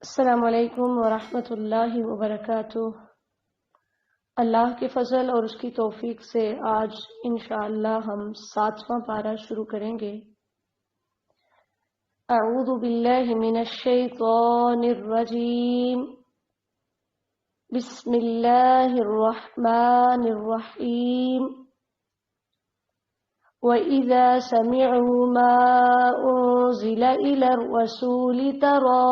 السلام علیکم ورحمۃ اللہ وبرکاتہ۔ اللہ کے فضل اور اس کی توفیق سے آج انشاءاللہ ہم 7واں پارہ شروع کریں گے۔ اعوذ باللہ من الشیطان الرجیم، بسم اللہ الرحمن الرحیم۔ وَإِذَا سَمِعُوا مَا أُنزِلَ إِلَى الرَّسُولِ تَرَى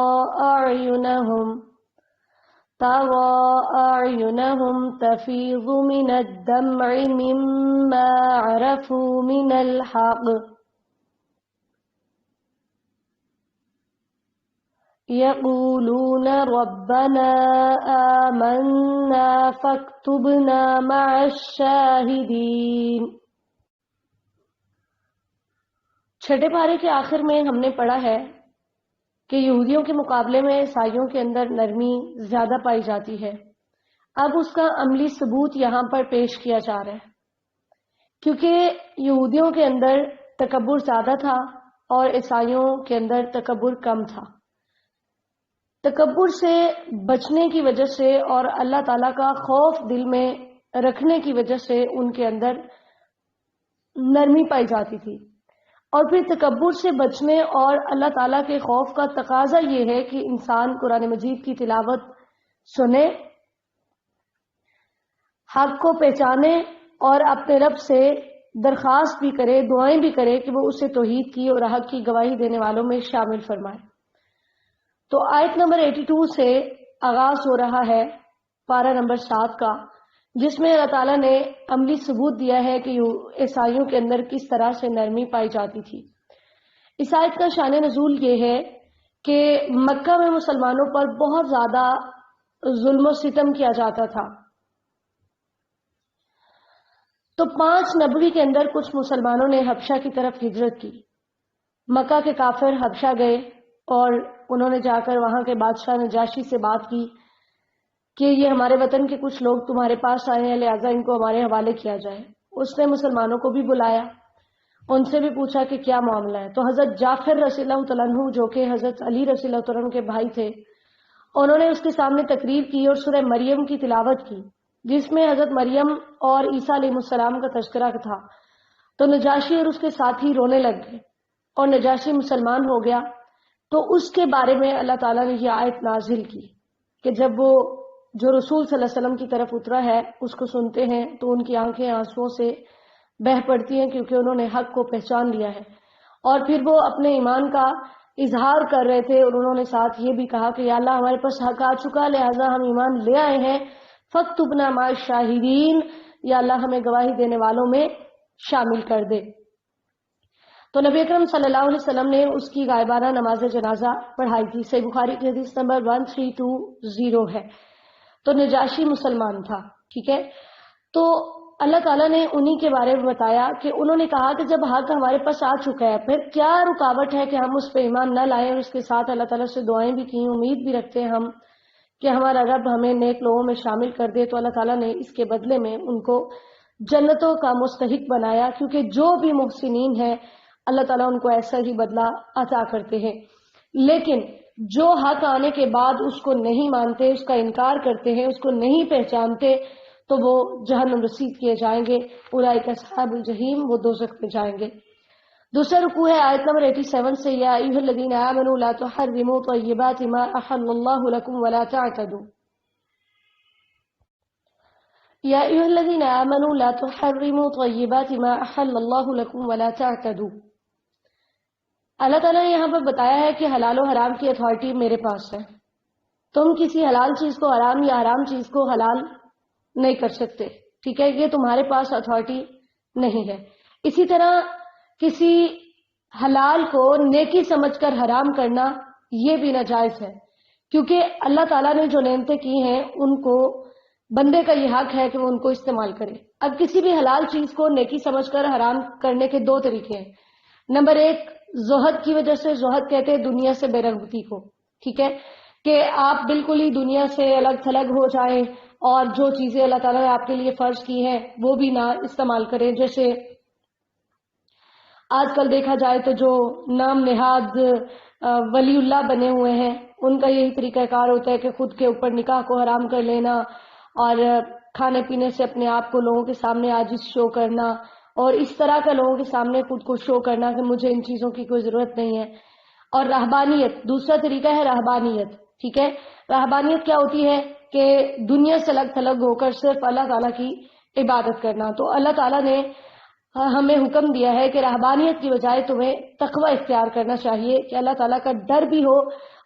أَعْيُنَهُمْ تَفِيضُ مِنَ الدَّمْعِ مِمَّا عَرَفُوا مِنَ الْحَقِّ يَقُولُونَ رَبَّنَا آمَنَّا فَاكْتُبْنَا مَعَ الشَّاهِدِينَ۔ چھٹے پارے کے آخر میں ہم نے پڑھا ہے کہ یہودیوں کے مقابلے میں عیسائیوں کے اندر نرمی زیادہ پائی جاتی ہے۔ اب اس کا عملی ثبوت یہاں پر پیش کیا جا رہا ہے، کیونکہ یہودیوں کے اندر تکبر زیادہ تھا اور عیسائیوں کے اندر تکبر کم تھا۔ تکبر سے بچنے کی وجہ سے اور اللہ تعالیٰ کا خوف دل میں رکھنے کی وجہ سے ان کے اندر نرمی پائی جاتی تھی، اور پھر تکبر سے بچنے اور اللہ تعالیٰ کے خوف کا تقاضا یہ ہے کہ انسان قرآن مجید کی تلاوت سنے، حق کو پہچانے اور اپنے رب سے درخواست بھی کرے، دعائیں بھی کرے کہ وہ اسے توحید کی اور حق کی گواہی دینے والوں میں شامل فرمائے۔ تو آیت نمبر 82 سے آغاز ہو رہا ہے پارہ نمبر 7 کا، جس میں اللہ تعالیٰ نے عملی ثبوت دیا ہے کہ عیسائیوں کے اندر کس طرح سے نرمی پائی جاتی تھی۔ اس آیت کا شان نزول یہ ہے کہ مکہ میں مسلمانوں پر بہت زیادہ ظلم و ستم کیا جاتا تھا۔ تو 5 نبوی کے اندر کچھ مسلمانوں نے حبشہ کی طرف ہجرت کی۔ مکہ کے کافر حبشہ گئے اور انہوں نے جا کر وہاں کے بادشاہ نجاشی سے بات کی کہ یہ ہمارے وطن کے کچھ لوگ تمہارے پاس آئے ہیں، لہٰذا ان کو ہمارے حوالے کیا جائے۔ اس نے مسلمانوں کو بھی بلایا، ان سے بھی پوچھا کہ کیا معاملہ ہے۔ تو حضرت جعفر رضی اللہ تعالیٰ عنہ جو کہ حضرت علی رضی اللہ تعالیٰ عنہ کے بھائی تھے، انہوں نے اس کے سامنے تقریر کی اور سورہ مریم کی تلاوت کی، جس میں حضرت مریم اور عیسیٰ علیہ السلام کا تذکرہ تھا۔ تو نجاشی اور اس کے ساتھی رونے لگ گئے اور نجاشی مسلمان ہو گیا۔ تو اس کے بارے میں اللہ تعالیٰ نے یہ آیت نازل کی کہ جب وہ جو رسول صلی اللہ علیہ وسلم کی طرف اترا ہے اس کو سنتے ہیں تو ان کی آنکھیں آنسوؤں سے بہہ پڑتی ہیں، کیونکہ انہوں نے حق کو پہچان لیا ہے۔ اور پھر وہ اپنے ایمان کا اظہار کر رہے تھے اور انہوں نے ساتھ یہ بھی کہا کہ یا اللہ ہمارے پاس حق آ چکا، لہٰذا ہم ایمان لے آئے ہیں، فاکتبنا مع الشاہدین، یا اللہ ہمیں گواہی دینے والوں میں شامل کر دے۔ تو نبی اکرم صلی اللہ علیہ وسلم نے اس کی غائبانہ نماز جنازہ پڑھائی تھی۔ صحیح بخاری کی حدیث نمبر 1320 ہے۔ تو نجاشی مسلمان تھا، ٹھیک ہے۔ تو اللہ تعالیٰ نے انہی کے بارے میں بتایا کہ انہوں نے کہا کہ جب حق ہمارے پاس آ چکا ہے، پھر کیا رکاوٹ ہے کہ ہم اس پہ ایمان نہ لائیں، اور اس کے ساتھ اللہ تعالیٰ سے دعائیں بھی کی، امید بھی رکھتے ہیں ہم کہ ہمارا رب ہمیں نیک لوگوں میں شامل کر دے۔ تو اللہ تعالیٰ نے اس کے بدلے میں ان کو جنتوں کا مستحق بنایا، کیونکہ جو بھی محسنین ہیں اللہ تعالیٰ ان کو ایسا ہی بدلہ عطا کرتے ہیں۔ لیکن جو حق آنے کے بعد اس کو نہیں مانتے، اس کا انکار کرتے ہیں، اس کو نہیں پہچانتے، تو وہ جہنم رسید کیے جائیں گے، اولئک اصحاب الجحیم، وہ دوزخ میں جائیں گے۔ دوسرا رکوع ہے آیت نمبر 87 سے، یا ایھا الذین آمنوا لا تحرموا طیبات ما احل اللہ لکم ولا تعتدوا۔ یا ایھا الذین آمنوا لا تحرموا طیبات ما احل اللہ لکم ولا تعتدوا۔ اللہ تعالیٰ نے یہاں پر بتایا ہے کہ حلال و حرام کی اتھارٹی میرے پاس ہے، تم کسی حلال چیز کو حرام یا حرام چیز کو حلال نہیں کر سکتے، ٹھیک ہے، یہ تمہارے پاس اتھارٹی نہیں ہے۔ اسی طرح کسی حلال کو نیکی سمجھ کر حرام کرنا یہ بھی ناجائز ہے، کیونکہ اللہ تعالیٰ نے جو نعمتیں کی ہیں ان کو بندے کا یہ حق ہے کہ وہ ان کو استعمال کرے۔ اب کسی بھی حلال چیز کو نیکی سمجھ کر حرام کرنے کے 2 طریقے ہیں۔ نمبر 1 زہد کی وجہ سے، زہد کہتے ہیں دنیا سے بے رغبتی کو، ٹھیک ہے، کہ آپ بالکل ہی دنیا سے الگ تھلگ ہو جائیں اور جو چیزیں اللہ تعالیٰ نے آپ کے لیے فرض کی ہیں وہ بھی نہ استعمال کریں۔ جیسے آج کل دیکھا جائے تو جو نام نہاد ولی اللہ بنے ہوئے ہیں، ان کا یہی طریقہ کار ہوتا ہے کہ خود کے اوپر نکاح کو حرام کر لینا اور کھانے پینے سے اپنے آپ کو لوگوں کے سامنے عاجز شو کرنا، اور اس طرح کا لوگوں کے سامنے خود کو شو کرنا کہ مجھے ان چیزوں کی کوئی ضرورت نہیں ہے۔ اور رہبانیت، دوسرا طریقہ ہے رہبانیت، ٹھیک ہے۔ رہبانیت کیا ہوتی ہے کہ دنیا سے الگ تھلگ ہو کر صرف اللہ تعالیٰ کی عبادت کرنا۔ تو اللہ تعالیٰ نے ہمیں حکم دیا ہے کہ رہبانیت کی بجائے تمہیں تقوی اختیار کرنا چاہیے کہ اللہ تعالیٰ کا ڈر بھی ہو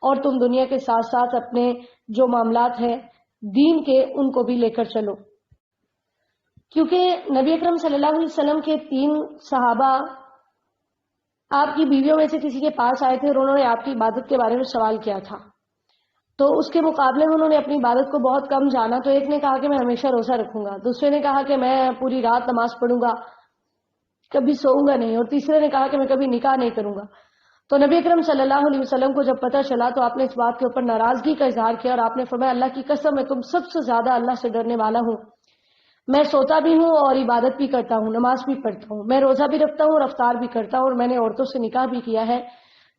اور تم دنیا کے ساتھ ساتھ اپنے جو معاملات ہیں دین کے ان کو بھی لے کر چلو۔ کیونکہ نبی اکرم صلی اللہ علیہ وسلم کے 3 صحابہ آپ کی بیویوں میں سے کسی کے پاس آئے تھے اور انہوں نے آپ کی عبادت کے بارے میں سوال کیا تھا، تو اس کے مقابلے میں انہوں نے اپنی عبادت کو بہت کم جانا۔ تو ایک نے کہا کہ میں ہمیشہ روزہ رکھوں گا، دوسرے نے کہا کہ میں پوری رات نماز پڑھوں گا، کبھی سوؤں گا نہیں، اور تیسرے نے کہا کہ میں کبھی نکاح نہیں کروں گا۔ تو نبی اکرم صلی اللہ علیہ وسلم کو جب پتہ چلا تو آپ نے اس بات کے اوپر ناراضگی کا اظہار کیا اور آپ نے فرمایا اللہ کی قسم میں تم سب سے زیادہ اللہ سے ڈرنے والا ہوں، میں سوتا بھی ہوں اور عبادت بھی کرتا ہوں، نماز بھی پڑھتا ہوں، میں روزہ بھی رکھتا ہوں اور افطار بھی کرتا ہوں، اور میں نے عورتوں سے نکاح بھی کیا ہے،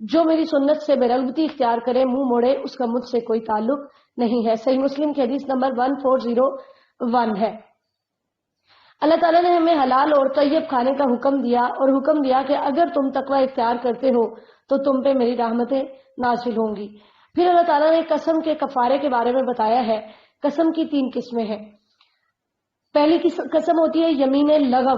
جو میری سنت سے بے رغبتی اختیار کرے منہ موڑے اس کا مجھ سے کوئی تعلق نہیں ہے۔ صحیح مسلم کی حدیث نمبر 1401 ہے۔ اللہ تعالیٰ نے ہمیں حلال اور طیب کھانے کا حکم دیا اور حکم دیا کہ اگر تم تقوی اختیار کرتے ہو تو تم پہ میری رحمتیں نازل ہوں گی۔ پھر اللہ تعالیٰ نے قسم کے کفارے کے بارے میں بتایا ہے۔ قسم کی 3 قسمیں ہیں۔ پہلی قسم ہوتی ہے یمین لغو،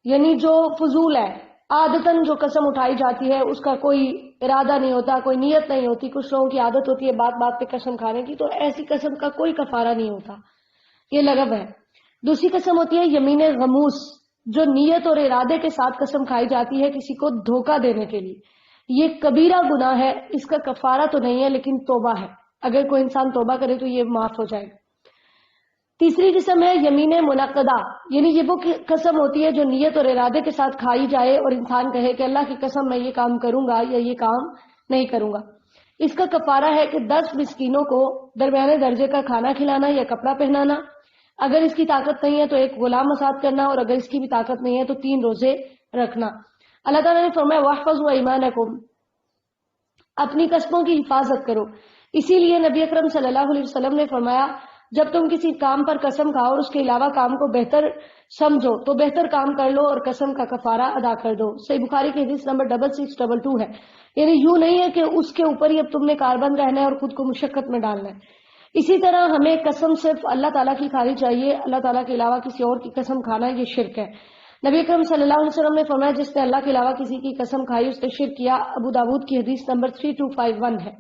یعنی جو فضول ہے، عادتاً جو قسم اٹھائی جاتی ہے اس کا کوئی ارادہ نہیں ہوتا، کوئی نیت نہیں ہوتی، کچھ لوگوں کی عادت ہوتی ہے بات بات پہ قسم کھانے کی، تو ایسی قسم کا کوئی کفارہ نہیں ہوتا، یہ لغو ہے۔ دوسری قسم ہوتی ہے یمین غموس، جو نیت اور ارادے کے ساتھ قسم کھائی جاتی ہے کسی کو دھوکہ دینے کے لیے، یہ کبیرہ گناہ ہے، اس کا کفارہ تو نہیں ہے لیکن توبہ ہے، اگر کوئی انسان توبہ کرے تو یہ معاف ہو جائے گا۔ تیسری قسم ہے یمین منعقدہ، یعنی یہ وہ قسم ہوتی ہے جو نیت اور ارادے کے ساتھ کھائی جائے اور انسان کہے کہ اللہ کی قسم میں یہ کام کروں گا یا یہ کام نہیں کروں گا۔ اس کا کفارہ ہے کہ 10 مسکینوں کو درمیانے درجے کا کھانا کھلانا یا کپڑا پہنانا، اگر اس کی طاقت نہیں ہے تو ایک غلام آزاد کرنا، اور اگر اس کی بھی طاقت نہیں ہے تو 3 روزے رکھنا۔ اللہ تعالیٰ نے فرمایا وَاحْفَظُوا أَيْمَانَكُمْ، اپنی قسموں کی حفاظت کرو۔ اسی لیے نبی اکرم صلی اللہ علیہ وسلم نے فرمایا جب تم کسی کام پر قسم کھاؤ اور اس کے علاوہ کام کو بہتر سمجھو تو بہتر کام کر لو اور قسم کا کفارہ ادا کر دو۔ صحیح بخاری کی حدیث نمبر 6622 ہے۔ یعنی یوں نہیں ہے کہ اس کے اوپر ہی اب تم نے کاربند رہنا ہے اور خود کو مشقت میں ڈالنا ہے۔ اسی طرح ہمیں قسم صرف اللہ تعالیٰ کی کھانی چاہیے، اللہ تعالیٰ کے علاوہ کسی اور کی قسم کھانا یہ شرک ہے۔ نبی اکرم صلی اللہ علیہ وسلم نے فرمایا جس نے اللہ کے علاوہ کسی کی قسم کھائی اس نے شرک کیا۔ ابو داود کی حدیث نمبر 3251 ہے۔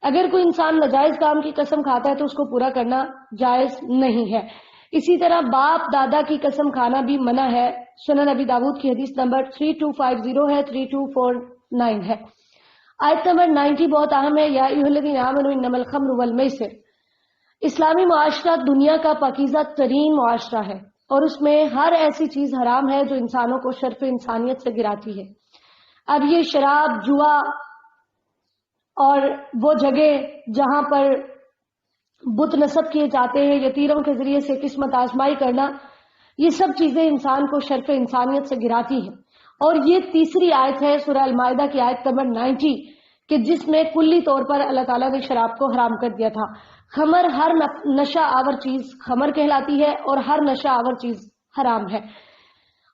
اگر کوئی انسان ناجائز کام کی قسم کھاتا ہے تو اس کو پورا کرنا جائز نہیں ہے۔ اسی طرح باپ دادا کی قسم کھانا بھی منع ہے۔ سنن ابی داود کی حدیث نمبر 3250 ہے، 3249 ہے۔ آیت نمبر 90 بہت اہم ہے، یا ایھا الذین آمنوا انما الخمر والمیسر۔ اسلامی معاشرہ دنیا کا پاکیزہ ترین معاشرہ ہے اور اس میں ہر ایسی چیز حرام ہے جو انسانوں کو شرف انسانیت سے گراتی ہے۔ اب یہ شراب، جوا اور وہ جگہ جہاں پر بت نصب کیے جاتے ہیں یا تیروں کے ذریعے سے قسمت آزمائی کرنا، یہ سب چیزیں انسان کو شرف انسانیت سے گراتی ہیں۔ اور یہ تیسری آیت ہے سورہ المائدہ کی آیت نمبر 90 کہ جس میں کلی طور پر اللہ تعالیٰ نے شراب کو حرام کر دیا تھا۔ خمر، ہر نشہ آور چیز خمر کہلاتی ہے اور ہر نشہ آور چیز حرام ہے،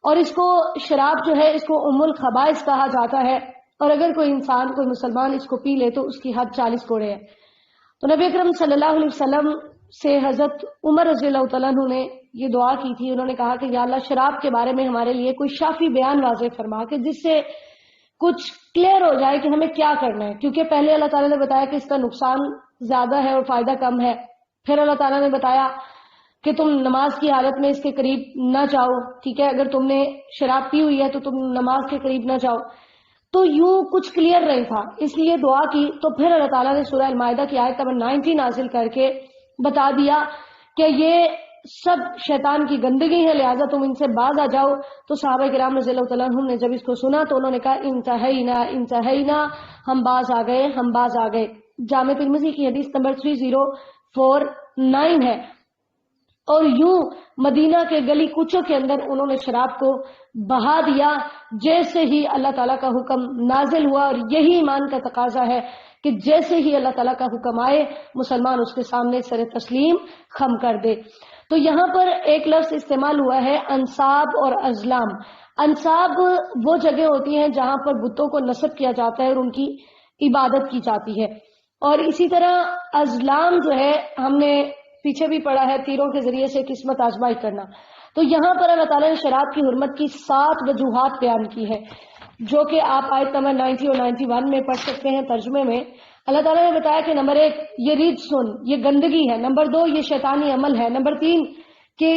اور اس کو شراب جو ہے اس کو ام الخبائث کہا جاتا ہے، اور اگر کوئی انسان، کوئی مسلمان اس کو پی لے تو اس کی حد 40 کوڑے ہے۔ تو نبی اکرم صلی اللہ علیہ وسلم سے حضرت عمر رضی اللہ تعالیٰ عنہ نے یہ دعا کی تھی، انہوں نے کہا کہ یا اللہ شراب کے بارے میں ہمارے لیے کوئی شافی بیان واضح فرما کہ جس سے کچھ کلیئر ہو جائے کہ ہمیں کیا کرنا ہے، کیونکہ پہلے اللہ تعالیٰ نے بتایا کہ اس کا نقصان زیادہ ہے اور فائدہ کم ہے، پھر اللہ تعالیٰ نے بتایا کہ تم نماز کی حالت میں اس کے قریب نہ جاؤ، ٹھیک ہے، اگر تم نے شراب پی ہوئی ہے تو تم نماز کے قریب نہ جاؤ، تو یوں کچھ کلیئر نہیں تھا، اس لیے دعا کی تو پھر اللہ تعالیٰ نے سورہ المائدہ کی آیت نمبر 90 نازل کر کے بتا دیا کہ یہ سب شیطان کی گندگی ہے، لہٰذا تم ان سے باز آ جاؤ۔ تو صحابہ کرام رضی اللہ تعالیٰ عنہم نے جب اس کو سنا تو انہوں نے کہا انتہینا، ہم باز آ گئے، ہم باز آ گئے۔ جامع ترمذی کی حدیث نمبر 3049 ہے۔ اور یوں مدینہ کے گلی کوچوں کے اندر انہوں نے شراب کو بہا دیا جیسے ہی اللہ تعالیٰ کا حکم نازل ہوا. اور یہی ایمان کا تقاضا ہے کہ جیسے ہی اللہ تعالیٰ کا حکم آئے مسلمان اس کے سامنے سر تسلیم خم کر دے. تو یہاں پر ایک لفظ استعمال ہوا ہے انصاب اور ازلام. انصاب وہ جگہ ہوتی ہیں جہاں پر بتوں کو نصب کیا جاتا ہے اور ان کی عبادت کی جاتی ہے. اور اسی طرح ازلام جو ہے ہم نے پیچھے بھی پڑھا ہے تیروں کے ذریعے سے قسمت آزمائی کرنا. تو یہاں پر اللہ تعالیٰ نے شراب کی حرمت کی 7 وجوہات بیان کی ہے جو کہ آپ آیت نمبر 90 اور 91 میں پڑھ سکتے ہیں ترجمے میں. اللہ تعالیٰ نے بتایا کہ نمبر 1 یہ ریجسن یہ گندگی ہے، نمبر 2 یہ شیطانی عمل ہے، نمبر 3 کہ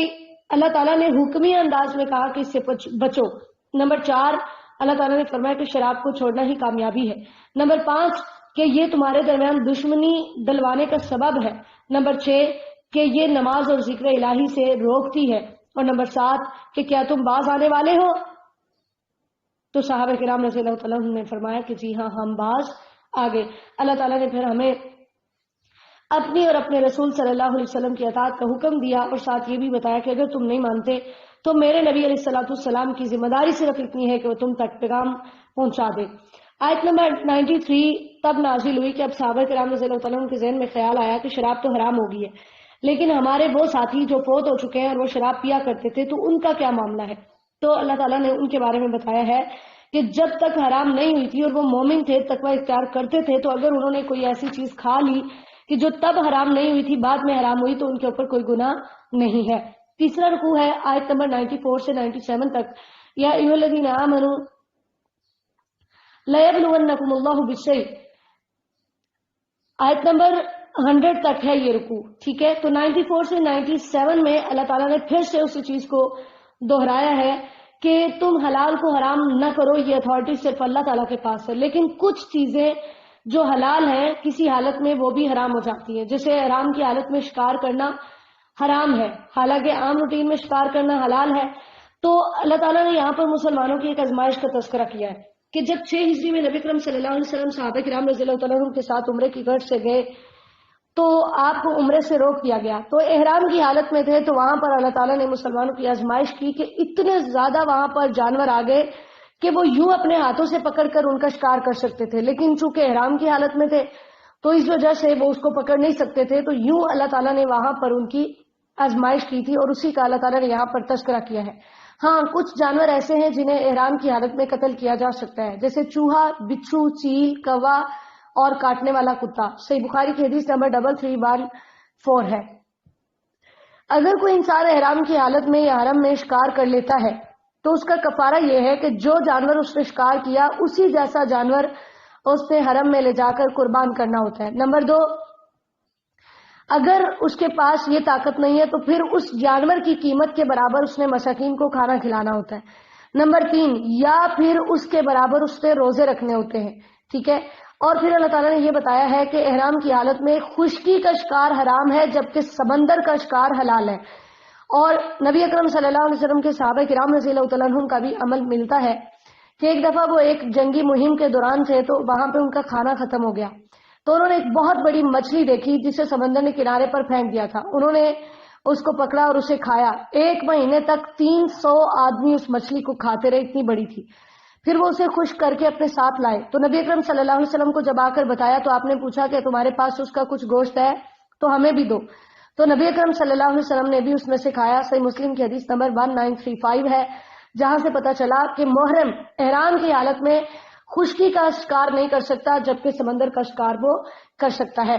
اللہ تعالیٰ نے حکمی انداز میں کہا کہ اس سے بچو، نمبر 4 اللہ تعالیٰ نے فرمایا کہ شراب کو چھوڑنا ہی کامیابی ہے، نمبر 5 کہ یہ تمہارے درمیان دشمنی دلوانے کا سبب ہے، نمبر 6 کہ یہ نماز اور ذکر الہی سے روکتی ہے، اور نمبر 7 کہ کیا تم باز آنے والے ہو؟ تو صحابہ کرام رضی اللہ تعالیٰ عنہ نے فرمایا کہ جی ہاں ہم باز آگے. اللہ تعالیٰ نے پھر ہمیں اپنی اور اپنے رسول صلی اللہ علیہ وسلم کی اطاعت کا حکم دیا اور ساتھ یہ بھی بتایا کہ اگر تم نہیں مانتے تو میرے نبی علیہ الصلوۃ والسلام کی ذمہ داری صرف اتنی ہے کہ وہ تم تک پیغام پہنچا دے. آیت نمبر 93 تب نازل ہوئی کہ اب صحابہ کرام رضی اللہ تعالیٰ عنہ کے ذہن میں خیال آیا کہ شراب تو حرام ہو گئی ہے لیکن ہمارے وہ ساتھی جو فوت ہو چکے ہیں اور وہ شراب پیا کرتے تھے تو ان کا کیا معاملہ ہے. تو اللہ تعالیٰ نے ان کے بارے میں بتایا ہے کہ جب تک حرام نہیں ہوئی تھی اور وہ مومن تھے تقوی اختیار کرتے تھے تو اگر انہوں نے کوئی ایسی چیز کھا لی کہ جو تب حرام نہیں ہوئی تھی بعد میں حرام ہوئی تو ان کے اوپر کوئی گناہ نہیں ہے. تیسرا رکوع ہے آیت نمبر 94 سے 97 تک. یا ایھا الذین آمنوا لیبلونکم اللہ بالشیء، آیت نمبر 100 تک ہے یہ رکوع، ٹھیک ہے. تو 94 سے 97 میں اللہ تعالیٰ نے پھر سے اسی چیز کو دہرایا ہے کہ تم حلال کو حرام نہ کرو، یہ اتھارٹی صرف اللہ تعالیٰ کے پاس ہے. لیکن کچھ چیزیں جو حلال ہیں کسی حالت میں وہ بھی حرام ہو جاتی ہیں، جیسے حرام کی حالت میں شکار کرنا حرام ہے حالانکہ عام روٹین میں شکار کرنا حلال ہے. تو اللہ تعالیٰ نے یہاں پر مسلمانوں کی ایک آزمائش کا تذکرہ کیا ہے کہ جب 6 ہجری میں نبی کرم صلی اللہ علیہ وسلم صحابہ کرام رضی اللہ تعالیٰ عنہ کے ساتھ عمرے کی غرض سے گئے تو آپ کو عمرے سے روک دیا گیا. تو احرام کی حالت میں تھے تو وہاں پر اللہ تعالیٰ نے مسلمانوں کی آزمائش کی کہ اتنے زیادہ وہاں پر جانور آ گئے کہ وہ یوں اپنے ہاتھوں سے پکڑ کر ان کا شکار کر سکتے تھے، لیکن چونکہ احرام کی حالت میں تھے تو اس وجہ سے وہ اس کو پکڑ نہیں سکتے تھے. تو یوں اللہ تعالیٰ نے وہاں پر ان کی آزمائش کی تھی اور اسی کا اللہ تعالیٰ نے یہاں پر تذکرہ کیا ہے. ہاں کچھ جانور ایسے ہیں جنہیں احرام کی حالت میں قتل کیا جا سکتا ہے، جیسے چوہا، بچھو، چیل، کوا اور کاٹنے والا کتا. صحیح بخاری کی حدیث نمبر 3314 ہے. اگر کوئی انسان احرام کی حالت میں یا حرم میں شکار کر لیتا ہے تو اس کا کفارہ یہ ہے کہ جو جانور اس نے شکار کیا اسی جیسا جانور اس نے حرم میں لے جا کر قربان کرنا ہوتا ہے. نمبر 2 اگر اس کے پاس یہ طاقت نہیں ہے تو پھر اس جانور کی قیمت کے برابر اس نے مساکین کو کھانا کھلانا ہوتا ہے. نمبر 3 یا پھر اس کے برابر اس نے روزے رکھنے ہوتے ہیں، ٹھیک ہے. اور پھر اللہ تعالیٰ نے یہ بتایا ہے کہ احرام کی حالت میں خشکی کا شکار حرام ہے جبکہ سمندر کا شکار حلال ہے. اور نبی اکرم صلی اللہ علیہ وسلم کے صحابہ کرام رضی اللہ تعالیٰ عنہم کا بھی عمل ملتا ہے کہ ایک دفعہ وہ ایک جنگی مہم کے دوران تھے تو وہاں پہ ان کا کھانا ختم ہو گیا تو انہوں نے ایک بہت بڑی مچھلی دیکھی جسے سمندر نے کنارے پر پھینک دیا تھا. انہوں نے اس کو پکڑا اور اسے کھایا. 1 مہینے تک 300 آدمی اس مچھلی کو کھاتے رہے، اتنی بڑی تھی. پھر وہ اسے خشک کر کے اپنے ساتھ لائے تو نبی اکرم صلی اللہ علیہ وسلم کو جب آ کر بتایا تو آپ نے پوچھا کہ تمہارے پاس اس کا کچھ گوشت ہے تو ہمیں بھی دو. تو نبی اکرم صلی اللہ علیہ وسلم نے بھی اس میں سے کھایا. صحیح مسلم کی حدیث نمبر 1935 ہے جہاں سے پتہ چلا کہ محرم احرام کی حالت میں خشکی کا شکار نہیں کر سکتا جبکہ سمندر کا شکار وہ کر سکتا ہے.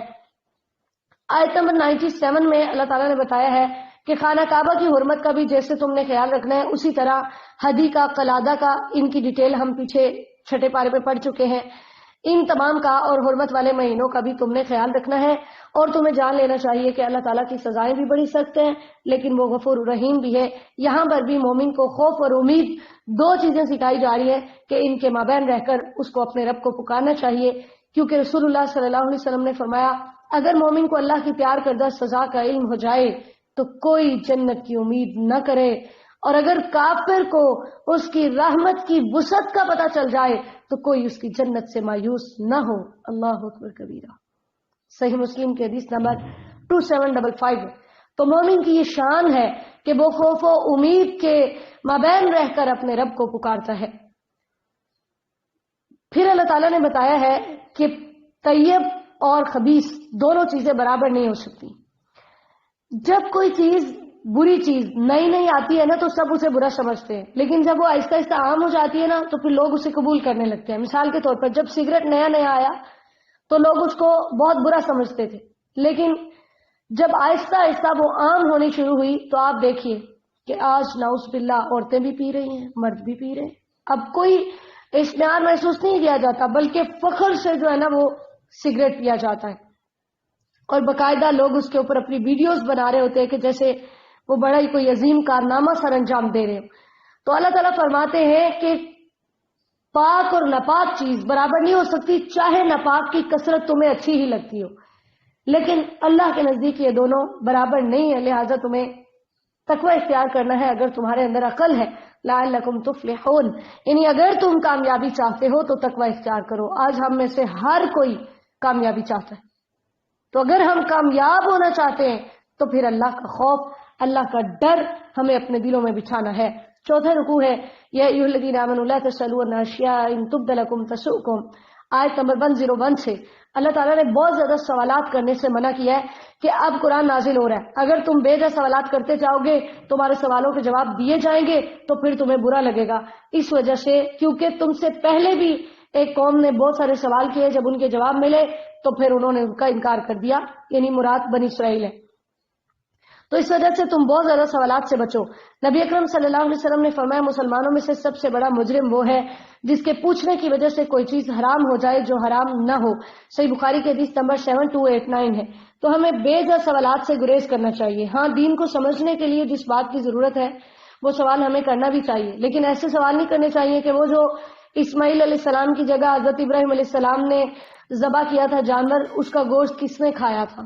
آیت نمبر 97 میں اللہ تعالیٰ نے بتایا ہے کہ خانہ کعبہ کی حرمت کا بھی جیسے تم نے خیال رکھنا ہے اسی طرح ہدی کا، قلادہ کا، ان کی ڈیٹیل ہم پیچھے 6 پارے میں پڑھ چکے ہیں. ان تمام کا اور حرمت والے مہینوں کا بھی تم نے خیال رکھنا ہے اور تمہیں جان لینا چاہیے کہ اللہ تعالیٰ کی سزائیں بھی بڑی سخت ہیں لیکن وہ غفور الرحیم بھی ہے. یہاں پر بھی مومن کو خوف اور امید 2 چیزیں سکھائی جا رہی ہیں کہ ان کے مابین رہ کر اس کو اپنے رب کو پکارنا چاہیے، کیونکہ رسول اللہ صلی اللہ علیہ وسلم نے فرمایا اگر مومن کو اللہ کی پیار کردہ سزا کا علم ہو جائے تو کوئی جنت کی امید نہ کرے، اور اگر کافر کو اس کی رحمت کی وسعت کا پتہ چل جائے تو کوئی اس کی جنت سے مایوس نہ ہو. اللہ اکبر کبیرہ. صحیح مسلم کی حدیث نمبر 2755. تو مومن کی یہ شان ہے کہ وہ خوف و امید کے مابین رہ کر اپنے رب کو پکارتا ہے۔ پھر اللہ تعالیٰ نے بتایا ہے کہ طیب اور خبیث دونوں چیزیں برابر نہیں ہو سکتی۔ جب کوئی چیز بری چیز نئی نئی آتی ہے نا تو سب اسے برا سمجھتے ہیں، لیکن جب وہ آہستہ آہستہ عام ہو جاتی ہے نا تو پھر لوگ اسے قبول کرنے لگتے ہیں۔ مثال کے طور پر جب سگریٹ نیا نیا آیا تو لوگ اس کو بہت برا سمجھتے تھے، لیکن جب آہستہ آہستہ وہ عام ہونی شروع ہوئی تو آپ دیکھیے کہ آج نعوذ باللہ عورتیں بھی پی رہی ہیں، مرد بھی پی رہے ہیں۔ اب کوئی اشتہار محسوس نہیں کیا جاتا، بلکہ فخر سے جو ہے نا وہ سگریٹ پیا جاتا ہے، اور باقاعدہ لوگ اس کے اوپر اپنی ویڈیوز بنا رہے ہوتے ہیں کہ جیسے وہ بڑا ہی کوئی عظیم کارنامہ سر انجام دے رہے ہو۔ تو اللہ تعالیٰ فرماتے ہیں کہ پاک اور ناپاک چیز برابر نہیں ہو سکتی، چاہے ناپاک کی کثرت تمہیں اچھی ہی لگتی ہو، لیکن اللہ کے نزدیک یہ دونوں برابر نہیں ہے، لہٰذا تمہیں تقوی اختیار کرنا ہے اگر تمہارے اندر عقل ہے۔ لعلکم تفلحون، یعنی اگر تم کامیابی چاہتے ہو تو تقوی اختیار کرو۔ آج ہم میں سے ہر کوئی کامیابی چاہتا ہے، تو اگر ہم کامیاب ہونا چاہتے ہیں تو پھر اللہ کا خوف، اللہ کا ڈر ہمیں اپنے دلوں میں بچھانا ہے۔ چوتھا رکوع ہے یا ایھا الذین آمنوا لا تسألوا عن اشیاء ان تبد لکم تسؤکم، آیت نمبر 101 سے اللہ تعالیٰ نے بہت زیادہ سوالات کرنے سے منع کیا ہے کہ اب قرآن نازل ہو رہا ہے، اگر تم بے جا سوالات کرتے جاؤ گے تمہارے سوالوں کے جواب دیے جائیں گے تو پھر تمہیں برا لگے گا، اس وجہ سے کیونکہ تم سے پہلے بھی ایک قوم نے بہت سارے سوال کیے، جب ان کے جواب ملے تو پھر انہوں نے ان کا انکار کر دیا، یعنی مراد بنی اسرائیل ہے۔ تو اس وجہ سے تم بہت زیادہ سوالات سے بچو۔ نبی اکرم صلی اللہ علیہ وسلم نے فرمایا مسلمانوں میں سے سب سے بڑا مجرم وہ ہے جس کے پوچھنے کی وجہ سے کوئی چیز حرام ہو جائے جو حرام نہ ہو۔ صحیح بخاری کی حدیث نمبر 7289 ہے۔ تو ہمیں بے جا سوالات سے گریز کرنا چاہیے۔ ہاں، دین کو سمجھنے کے لیے جس بات کی ضرورت ہے وہ سوال ہمیں کرنا بھی چاہیے، لیکن ایسے سوال نہیں کرنے چاہیے کہ وہ جو اسماعیل علیہ السلام کی جگہ حضرت ابراہیم علیہ السلام نے ذبح کیا تھا جانور، اس کا گوشت کس نے کھایا تھا؟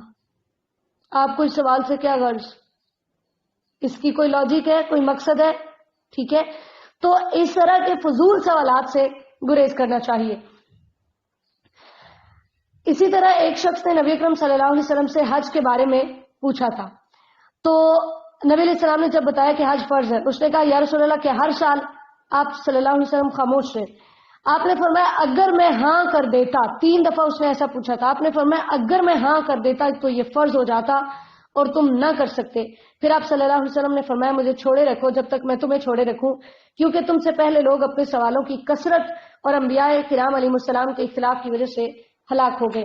آپ کو اس سوال سے کیا غرض؟ اس کی کوئی لاجک ہے، کوئی مقصد ہے؟ ٹھیک ہے، تو اس طرح کے فضول سوالات سے گریز کرنا چاہیے۔ اسی طرح ایک شخص نے نبی اکرم صلی اللہ علیہ وسلم سے حج کے بارے میں پوچھا تھا، تو نبی علیہ السلام نے جب بتایا کہ حج فرض ہے، اس نے کہا یا رسول اللہ کہ ہر سال؟ آپ صلی اللہ علیہ وسلم خاموش رہے۔ آپ نے فرمایا اگر میں ہاں کر دیتا، 3 دفعہ اس نے ایسا پوچھا تھا، آپ نے فرمایا اگر میں ہاں کر دیتا تو یہ فرض ہو جاتا اور تم نہ کر سکتے۔ پھر آپ صلی اللہ علیہ وسلم نے فرمایا مجھے چھوڑے رکھو جب تک میں تمہیں چھوڑے رکھوں، کیونکہ تم سے پہلے لوگ اپنے سوالوں کی کثرت اور انبیاء کرام علیہ السلام کے اختلاف کی وجہ سے ہلاک ہو گئے۔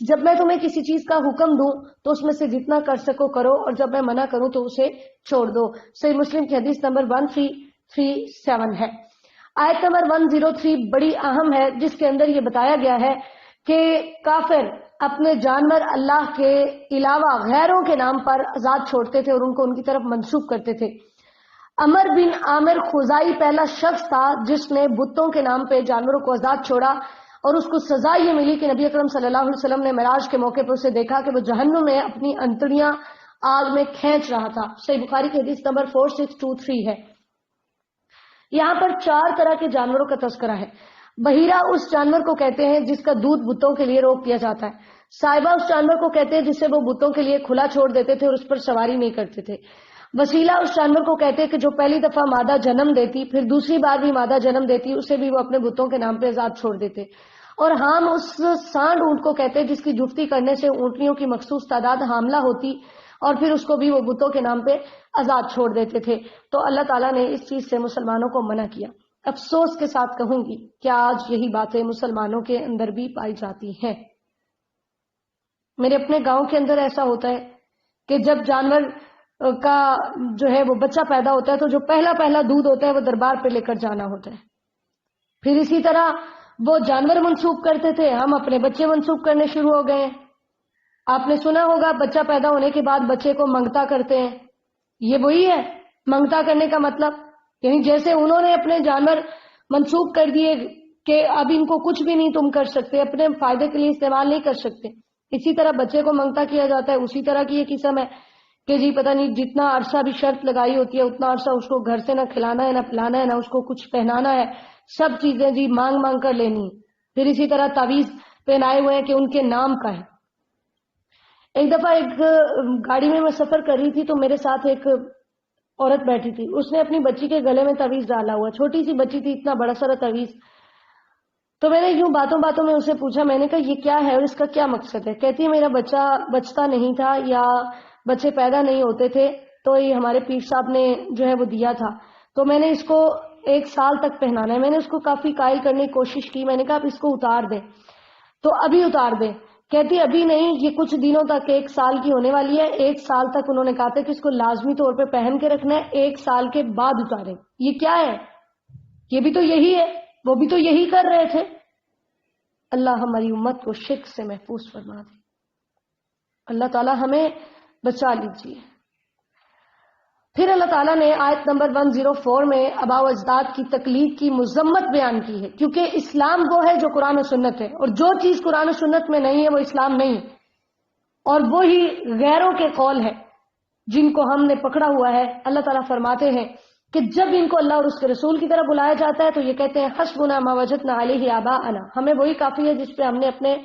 جب میں تمہیں کسی چیز کا حکم دوں تو اس میں سے جتنا کر سکو کرو، اور جب میں منع کروں تو اسے چھوڑ دو۔ صحیح مسلم کی حدیث نمبر 1337 ہے۔ آیت نمبر 103 بڑی اہم ہے، جس کے اندر یہ بتایا گیا ہے کہ کافر اپنے جانور اللہ کے علاوہ غیروں کے نام پر آزاد چھوڑتے تھے اور ان کو ان کی طرف منسوب کرتے تھے۔ عمر بن عامر خزائی پہلا شخص تھا جس نے بتوں کے نام پہ جانوروں کو آزاد چھوڑا، اور اس کو سزا یہ ملی کہ نبی اکرم صلی اللہ علیہ وسلم نے معراج کے موقع پر اسے دیکھا کہ وہ جہنم میں اپنی انتڑیاں آگ میں کھینچ رہا تھا۔ صحیح بخاری کی حدیث نمبر 4623 ہے۔ یہاں پر 4 طرح کے جانوروں کا تذکرہ ہے۔ بحیرہ اس جانور کو کہتے ہیں جس کا دودھ بتوں کے لیے روک دیا جاتا ہے۔ صائبہ اس جانور کو کہتے ہیں جسے وہ بتوں کے لیے کھلا چھوڑ دیتے تھے اور اس پر سواری نہیں کرتے تھے۔ وسیلہ اس جانور کو کہتے ہیں کہ جو پہلی دفعہ مادہ جنم دیتی پھر دوسری بار بھی مادہ جنم دیتی، اسے بھی وہ اپنے بتوں کے نام پہ آزاد چھوڑ دیتے۔ اور حام اس سانڈ اونٹ کو کہتے ہیں جس کی جفتی کرنے سے اونٹنیوں کی مخصوص تعداد حاملہ ہوتی، اور پھر اس کو بھی وہ بتوں کے نام پہ آزاد چھوڑ دیتے تھے۔ تو اللہ تعالیٰ نے اس چیز سے مسلمانوں کو منع کیا۔ افسوس کے ساتھ کہوں گی کہ آج یہی باتیں مسلمانوں کے اندر بھی پائی جاتی ہیں۔ میرے اپنے گاؤں کے اندر ایسا ہوتا ہے کہ جب جانور کا جو ہے وہ بچہ پیدا ہوتا ہے تو جو پہلا دودھ ہوتا ہے وہ دربار پہ لے کر جانا ہوتا ہے۔ پھر اسی طرح وہ جانور منسوخ کرتے تھے، ہم اپنے بچے منسوخ کرنے شروع ہو گئے ہیں۔ آپ نے سنا ہوگا بچہ پیدا ہونے کے بعد بچے کو منگتا کرتے ہیں، یہ وہی ہے منگتا کرنے کا مطلب، یعنی جیسے انہوں نے اپنے جانور منسوخ کر دیے کہ اب ان کو کچھ بھی نہیں تم کر سکتے، اپنے فائدے کے لیے استعمال نہیں کر سکتے، اسی طرح بچے کو منگتا کیا جاتا ہے۔ اسی طرح کی یہ قسم ہے کہ جی پتہ نہیں جتنا عرصہ بھی شرط لگائی ہوتی ہے اتنا عرصہ اس کو گھر سے نہ کھلانا ہے نہ پلانا ہے نہ اس کو کچھ پہنانا ہے، سب چیزیں جی مانگ کر لینی۔ پھر اسی طرح تعویذ پہنائے ہوئے ہیں کہ ان کے نام کا ہے۔ ایک دفعہ ایک گاڑی میں سفر کر رہی تھی تو میرے ساتھ ایک عورت بیٹھی تھی، اس نے اپنی بچی کے گلے میں تعویذ ڈالا ہوا، چھوٹی سی بچی تھی، اتنا بڑا سارا تعویذ. تو میں نے یوں باتوں باتوں میں اسے پوچھا، میں نے کہا یہ کیا ہے اور اس کا کیا مقصد ہے؟ کہتی ہے میرا بچہ بچتا نہیں تھا یا بچے پیدا نہیں ہوتے تھے تو یہ ہمارے پیر صاحب نے جو ہے وہ دیا تھا، تو میں نے اس کو 1 سال تک پہنانا ہے. میں نے اس کو کافی قائل کرنے کی کوشش کی، میں نے کہا آپ اس کو اتار دیں، تو ابھی اتار دیں. کہتی ابھی نہیں، یہ کچھ دنوں تک 1 سال کی ہونے والی ہے، 1 سال تک انہوں نے کہا تھا کہ اس کو لازمی طور پہ پہن کے رکھنا ہے، 1 سال کے بعد اتاریں. یہ کیا ہے؟ یہ بھی تو یہی ہے، وہ بھی تو یہی کر رہے تھے. اللہ ہماری امت کو شرک سے محفوظ فرما دے. اللہ تعالی ہمیں بچا لیجیے. پھر اللہ تعالیٰ نے آیت نمبر 104 میں آباء و اجداد کی تقلید کی مذمت بیان کی ہے، کیونکہ اسلام وہ ہے جو قرآن و سنت ہے، اور جو چیز قرآن و سنت میں نہیں ہے وہ اسلام نہیں ہے. اور وہی غیروں کے قول ہے جن کو ہم نے پکڑا ہوا ہے. اللہ تعالیٰ فرماتے ہیں کہ جب ان کو اللہ اور اس کے رسول کی طرف بلایا جاتا ہے تو یہ کہتے ہیں حسبنا ما وجدنا علیہ آباءنا، ہمیں وہی کافی ہے جس پہ ہم نے اپنے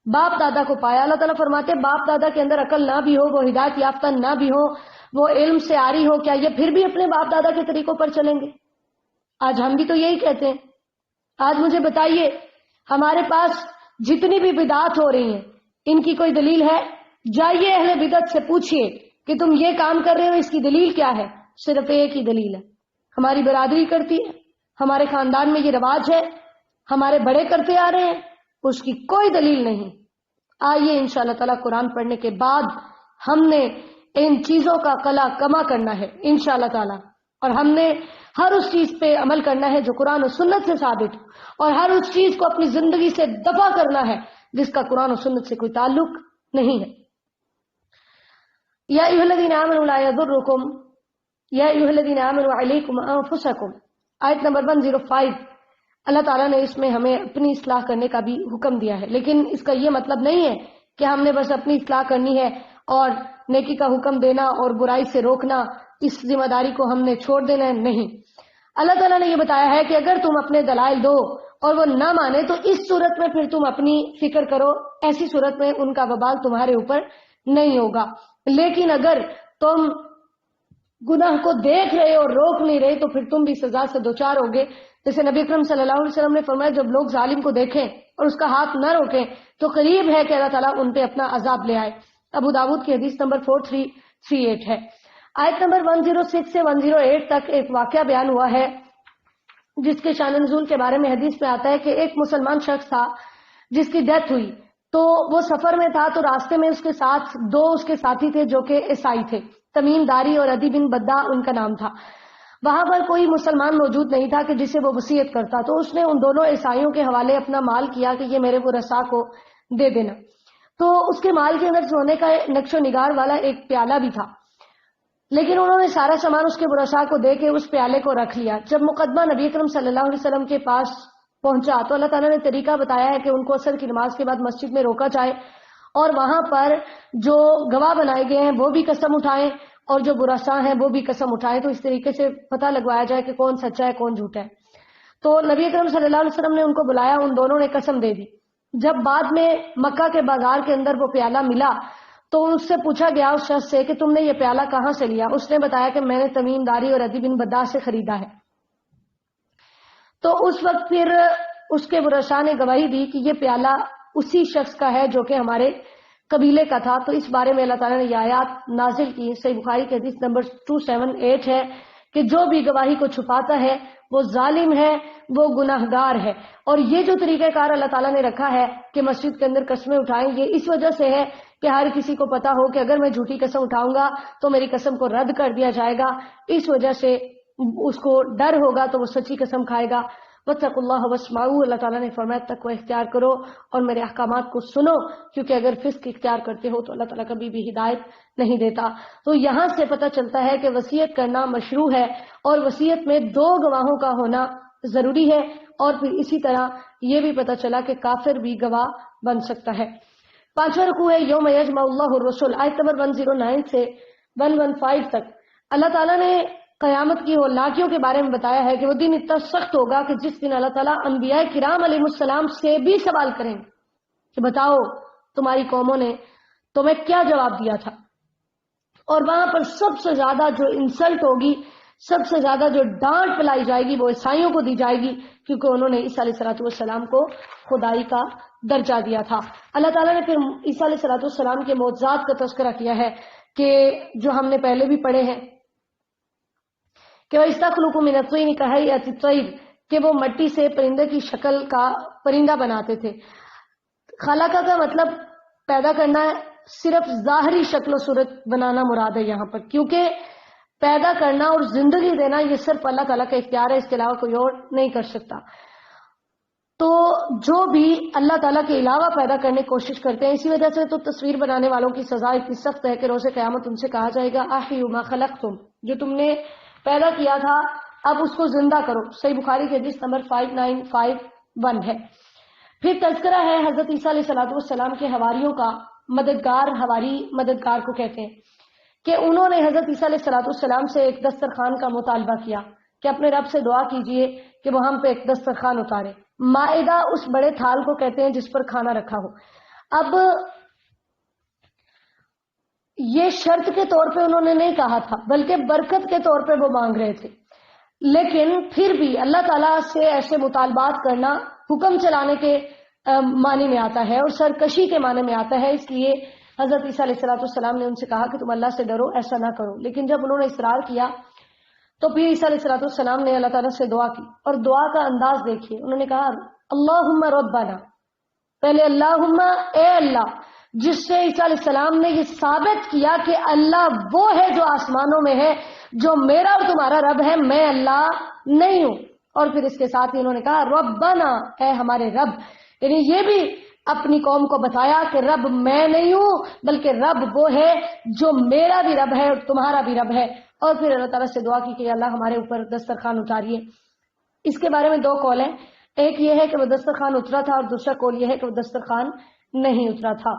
باپ دادا کو پایا. اللہ تعالیٰ فرماتے ہیں باپ دادا کے اندر عقل نہ بھی ہو، وہ ہدایت یافتہ نہ بھی ہو، وہ علم سے آری ہو، کیا یہ پھر بھی اپنے باپ دادا کے طریقوں پر چلیں گے؟ آج ہم بھی تو یہی کہتے ہیں. آج مجھے بتائیے، ہمارے پاس جتنی بھی بدعات ہو رہی ہیں ان کی کوئی دلیل ہے؟ جائیے اہل بدعت سے پوچھئے کہ تم یہ کام کر رہے ہو، اس کی دلیل کیا ہے؟ صرف ایک ہی دلیل ہے، ہماری برادری کرتی ہے، ہمارے خاندان میں یہ رواج ہے، ہمارے بڑے کرتے آ رہے ہیں. اس کی کوئی دلیل نہیں. آئیے انشاءاللہ تعالیٰ قرآن پڑھنے کے بعد ہم نے ان چیزوں کا قلع کما کرنا ہے انشاءاللہ تعالیٰ، اور ہم نے ہر اس چیز پہ عمل کرنا ہے جو قرآن و سنت سے ثابت ہو، اور ہر اس چیز کو اپنی زندگی سے دفع کرنا ہے جس کا قرآن و سنت سے کوئی تعلق نہیں ہے. یا ایھا الذین آمنوا لا یضرکم یا ایھا الذین آمنوا علیکم انفسکم، آیت نمبر 105. اللہ تعالیٰ نے اس میں ہمیں اپنی اصلاح کرنے کا بھی حکم دیا ہے، لیکن اس کا یہ مطلب نہیں ہے کہ ہم نے بس اپنی اصلاح کرنی ہے اور نیکی کا حکم دینا اور برائی سے روکنا اس ذمہ داری کو ہم نے چھوڑ دینا ہے. نہیں، اللہ تعالیٰ نے یہ بتایا ہے کہ اگر تم اپنے دلائل دو اور وہ نہ مانے تو اس صورت میں پھر تم اپنی فکر کرو، ایسی صورت میں ان کا وبال تمہارے اوپر نہیں ہوگا. لیکن اگر تم گناہ کو دیکھ رہے اور روک نہیں رہے تو پھر تم بھی سزا سے دوچار ہوگے. جیسے نبی اکرم صلی اللہ علیہ وسلم نے فرمایا جب لوگ ظالم کو دیکھیں اور اس کا ہاتھ نہ روکیں تو قریب ہے کہ اللہ تعالیٰ ان پہ اپنا عذاب لے آئے. ابو داود کی حدیث نمبر 4338 ہے. آیت نمبر 106 سے 108 تک ایک واقعہ بیان ہوا ہے جس کے شان نزول کے بارے میں حدیث میں آتا ہے کہ ایک مسلمان شخص تھا جس کی ڈیتھ ہوئی. تو وہ سفر میں تھا تو راستے میں اس کے ساتھ 2 اس کے ساتھی تھے جو کہ عیسائی تھے، تمیم داری اور عدی بن بدہ ان کا نام تھا. وہاں پر کوئی مسلمان موجود نہیں تھا کہ جسے وہ وصیت کرتا، تو اس نے ان دونوں عیسائیوں کے حوالے اپنا مال کیا کہ یہ میرے ورثاء کو دے دینا. تو اس کے مال کے اندر سونے کا نقش و نگار والا ایک پیالہ بھی تھا، لیکن انہوں نے سارا سامان اس کے ورثاء کو دے کے اس پیالے کو رکھ لیا. جب مقدمہ نبی اکرم صلی اللہ علیہ وسلم کے پاس پہنچا تو اللہ تعالیٰ نے طریقہ بتایا ہے کہ ان کو عصر کی نماز کے بعد مسجد میں روکا جائے اور وہاں پر جو گواہ بنائے گئے ہیں وہ بھی قسم اٹھائیں اور جو ورثاء ہیں وہ بھی قسم اٹھائیں، تو اس طریقے سے پتہ لگوایا جائے کہ کون سچا ہے کون جھوٹا ہے. تو نبی اکرم صلی اللہ علیہ وسلم نے ان کو بلایا، ان دونوں نے قسم دے دی. جب بعد میں مکہ کے بازار کے اندر وہ پیالہ ملا تو اس سے پوچھا گیا اس شخص سے کہ تم نے یہ پیالہ کہاں سے لیا؟ اس نے بتایا کہ میں نے تمیم داری اور عدی بن بدہ سے خریدا ہے. تو اس وقت پھر اس کے ورثاء نے گواہی دی کہ یہ پیالہ اسی شخص کا ہے جو کہ ہمارے قبیلے کا تھا. تو اس بارے میں اللہ تعالیٰ نے یہ آیات نازل کی. صحیح بخاری کی حدیث نمبر 278 ہے کہ جو بھی گواہی کو چھپاتا ہے وہ ظالم ہے، وہ گناہگار ہے. اور یہ جو طریقہ کار اللہ تعالیٰ نے رکھا ہے کہ مسجد کے اندر قسمیں اٹھائیں، یہ اس وجہ سے ہے کہ ہر کسی کو پتا ہو کہ اگر میں جھوٹی قسم اٹھاؤں گا تو میری قسم کو رد کر دیا جائے گا. اس وجہ سے اس کو ڈر ہوگا تو وہ سچی قسم کھائے گا. واتقوا اللہ واسمعوا، اللہ تعالیٰ نے فرمایا تقوی اختیار کرو اور میرے احکامات کو سنو، کیونکہ اگر فسق اختیار کرتے ہو تو اللہ تعالیٰ کبھی بھی ہدایت نہیں دیتا. تو یہاں سے پتہ چلتا ہے کہ وصیت کرنا مشروع ہے اور وصیت میں 2 گواہوں کا ہونا ضروری ہے. اور پھر اسی طرح یہ بھی پتہ چلا کہ کافر بھی گواہ بن سکتا ہے. 5واں رکوع ہے یوم یجمع اللہ الرسل، آیت نمبر 109 سے 115 تک. اللہ تعالیٰ نے قیامت کی ہولناکیوں کے بارے میں بتایا ہے کہ وہ دن اتنا سخت ہوگا کہ جس دن اللہ تعالیٰ انبیاء کرام علیہ السلام سے بھی سوال کریں کہ بتاؤ تمہاری قوموں نے تو میں کیا جواب دیا تھا. اور وہاں پر سب سے زیادہ جو انسلٹ ہوگی، سب سے زیادہ جو ڈانٹ پلائی جائے گی وہ عیسائیوں کو دی جائے گی، کیونکہ انہوں نے عیسیٰ علیہ السلام کو خدائی کا درجہ دیا تھا. اللہ تعالیٰ نے پھر عیسیٰ علیہ السلام کے معجزات کا تذکرہ کیا ہے کہ جو ہم نے پہلے بھی پڑھے ہیں کہ وَإِسْتَخْلُقُ مِنَ الطِّينِ كَهَيْئَةِ الطَّيْرِ، کہ وہ مٹی سے پرندے کی شکل کا پرندہ بناتے تھے. خلقہ کا مطلب پیدا کرنا ہے، صرف ظاہری شکل و صورت بنانا مراد ہے یہاں پر، کیونکہ پیدا کرنا اور زندگی دینا یہ صرف اللہ تعالیٰ کا اختیار ہے، اس کے علاوہ کوئی اور نہیں کر سکتا. تو جو بھی اللہ تعالیٰ کے علاوہ پیدا کرنے کی کوشش کرتے ہیں، اسی وجہ سے تو تصویر بنانے والوں کی سزا اتنی سخت ہے کہ روز قیامت ان سے کہا جائے گا احیوا ما خلقتم، جو تم نے پیدا کیا تھا اب اس کو زندہ کرو. صحیح بخاری کی حدیث نمبر 5951 ہے. پھر تذکرہ ہے حضرت عیسیٰ علیہ السلام کے حواریوں کا. مددگار، حواری مددگار کو کہتے ہیں، کہ انہوں نے حضرت عیسیٰ علیہ السلام سے ایک دسترخوان کا مطالبہ کیا کہ اپنے رب سے دعا کیجئے کہ وہ ہم پہ ایک دسترخوان اتارے. مائدہ اس بڑے تھال کو کہتے ہیں جس پر کھانا رکھا ہو. اب یہ شرط کے طور پہ انہوں نے نہیں کہا تھا، بلکہ برکت کے طور پہ وہ مانگ رہے تھے. لیکن پھر بھی اللہ تعالیٰ سے ایسے مطالبات کرنا حکم چلانے کے معنی میں آتا ہے اور سرکشی کے معنی میں آتا ہے. اس لیے حضرت عیسیٰ علیہ السلام نے ان سے کہا کہ تم اللہ سے ڈرو، ایسا نہ کرو. لیکن جب انہوں نے اصرار کیا تو پھر عیسیٰ علیہ السلام نے اللہ تعالیٰ سے دعا کی، اور دعا کا انداز دیکھیے. انہوں نے کہا اللہم ربنا، پہلے اللہم، اے اللہ، جس سے عیسیٰ علیہ السلام نے یہ ثابت کیا کہ اللہ وہ ہے جو آسمانوں میں ہے، جو میرا اور تمہارا رب ہے، میں اللہ نہیں ہوں. اور پھر اس کے ساتھ ہی انہوں نے کہا ربنا، اے ہمارے رب. یعنی یہ بھی اپنی قوم کو بتایا کہ رب میں نہیں ہوں، بلکہ رب وہ ہے جو میرا بھی رب ہے اور تمہارا بھی رب ہے. اور پھر اللہ تعالیٰ سے دعا کی کہ اللہ ہمارے اوپر دسترخوان اتاریے. اس کے بارے میں دو قول ہیں، ایک یہ ہے کہ وہ دسترخوان اترا تھا اور دوسرا قول یہ ہے کہ وہ دسترخوان نہیں اترا تھا.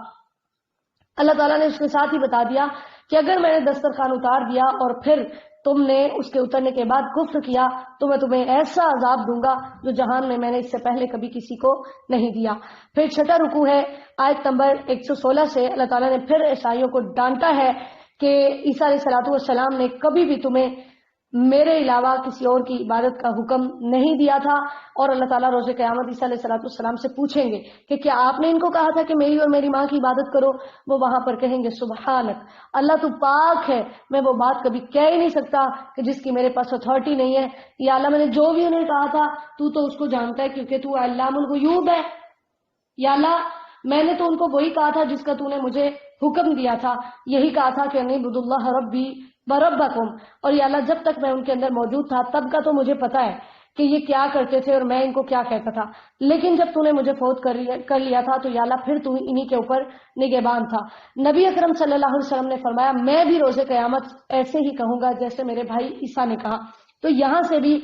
اللہ تعالیٰ نے اس کے ساتھ ہی بتا دیا کہ اگر میں نے دسترخوان اتار دیا اور پھر تم نے اس کے اترنے کے بعد کفر کیا تو میں تمہیں ایسا عذاب دوں گا جو جہان میں نے اس سے پہلے کبھی کسی کو نہیں دیا. پھر چھٹا رکوع ہے آیت نمبر 116 سے. اللہ تعالیٰ نے پھر عیسائیوں کو ڈانٹا ہے کہ عیسیٰ علیہ السلام نے کبھی بھی تمہیں میرے علاوہ کسی اور کی عبادت کا حکم نہیں دیا تھا. اور اللہ تعالیٰ روز قیامت عیسیٰ علیہ السلام سے پوچھیں گے کہ کیا آپ نے ان کو کہا تھا کہ میری اور میری ماں کی عبادت کرو؟ وہ وہاں پر کہیں گے سبحانک، اللہ تو پاک ہے، میں وہ بات کبھی کہہ ہی نہیں سکتا کہ جس کی میرے پاس اتھارٹی نہیں ہے. یا اللہ، میں نے جو بھی انہیں کہا تھا تو اس کو جانتا ہے کیونکہ تو علام الغیوب ہے. یا اللہ، میں نے تو ان کو وہی کہا تھا جس کا تو نے مجھے حکم دیا تھا، یہی کہا تھا کہ اعبدوا اللہ ربی وربکم. اور یا اللہ، جب تک میں ان کے اندر موجود تھا تب کا تو مجھے پتا ہے کہ یہ کیا کرتے تھے اور میں ان کو کیا کہتا تھا، لیکن جب تو نے مجھے فوت کر لیا تھا تو یا اللہ پھر تو انہی کے اوپر نگہبان تھا. نبی اکرم صلی اللہ علیہ وسلم نے فرمایا میں بھی روز قیامت ایسے ہی کہوں گا جیسے میرے بھائی عیسیٰ نے کہا. تو یہاں سے بھی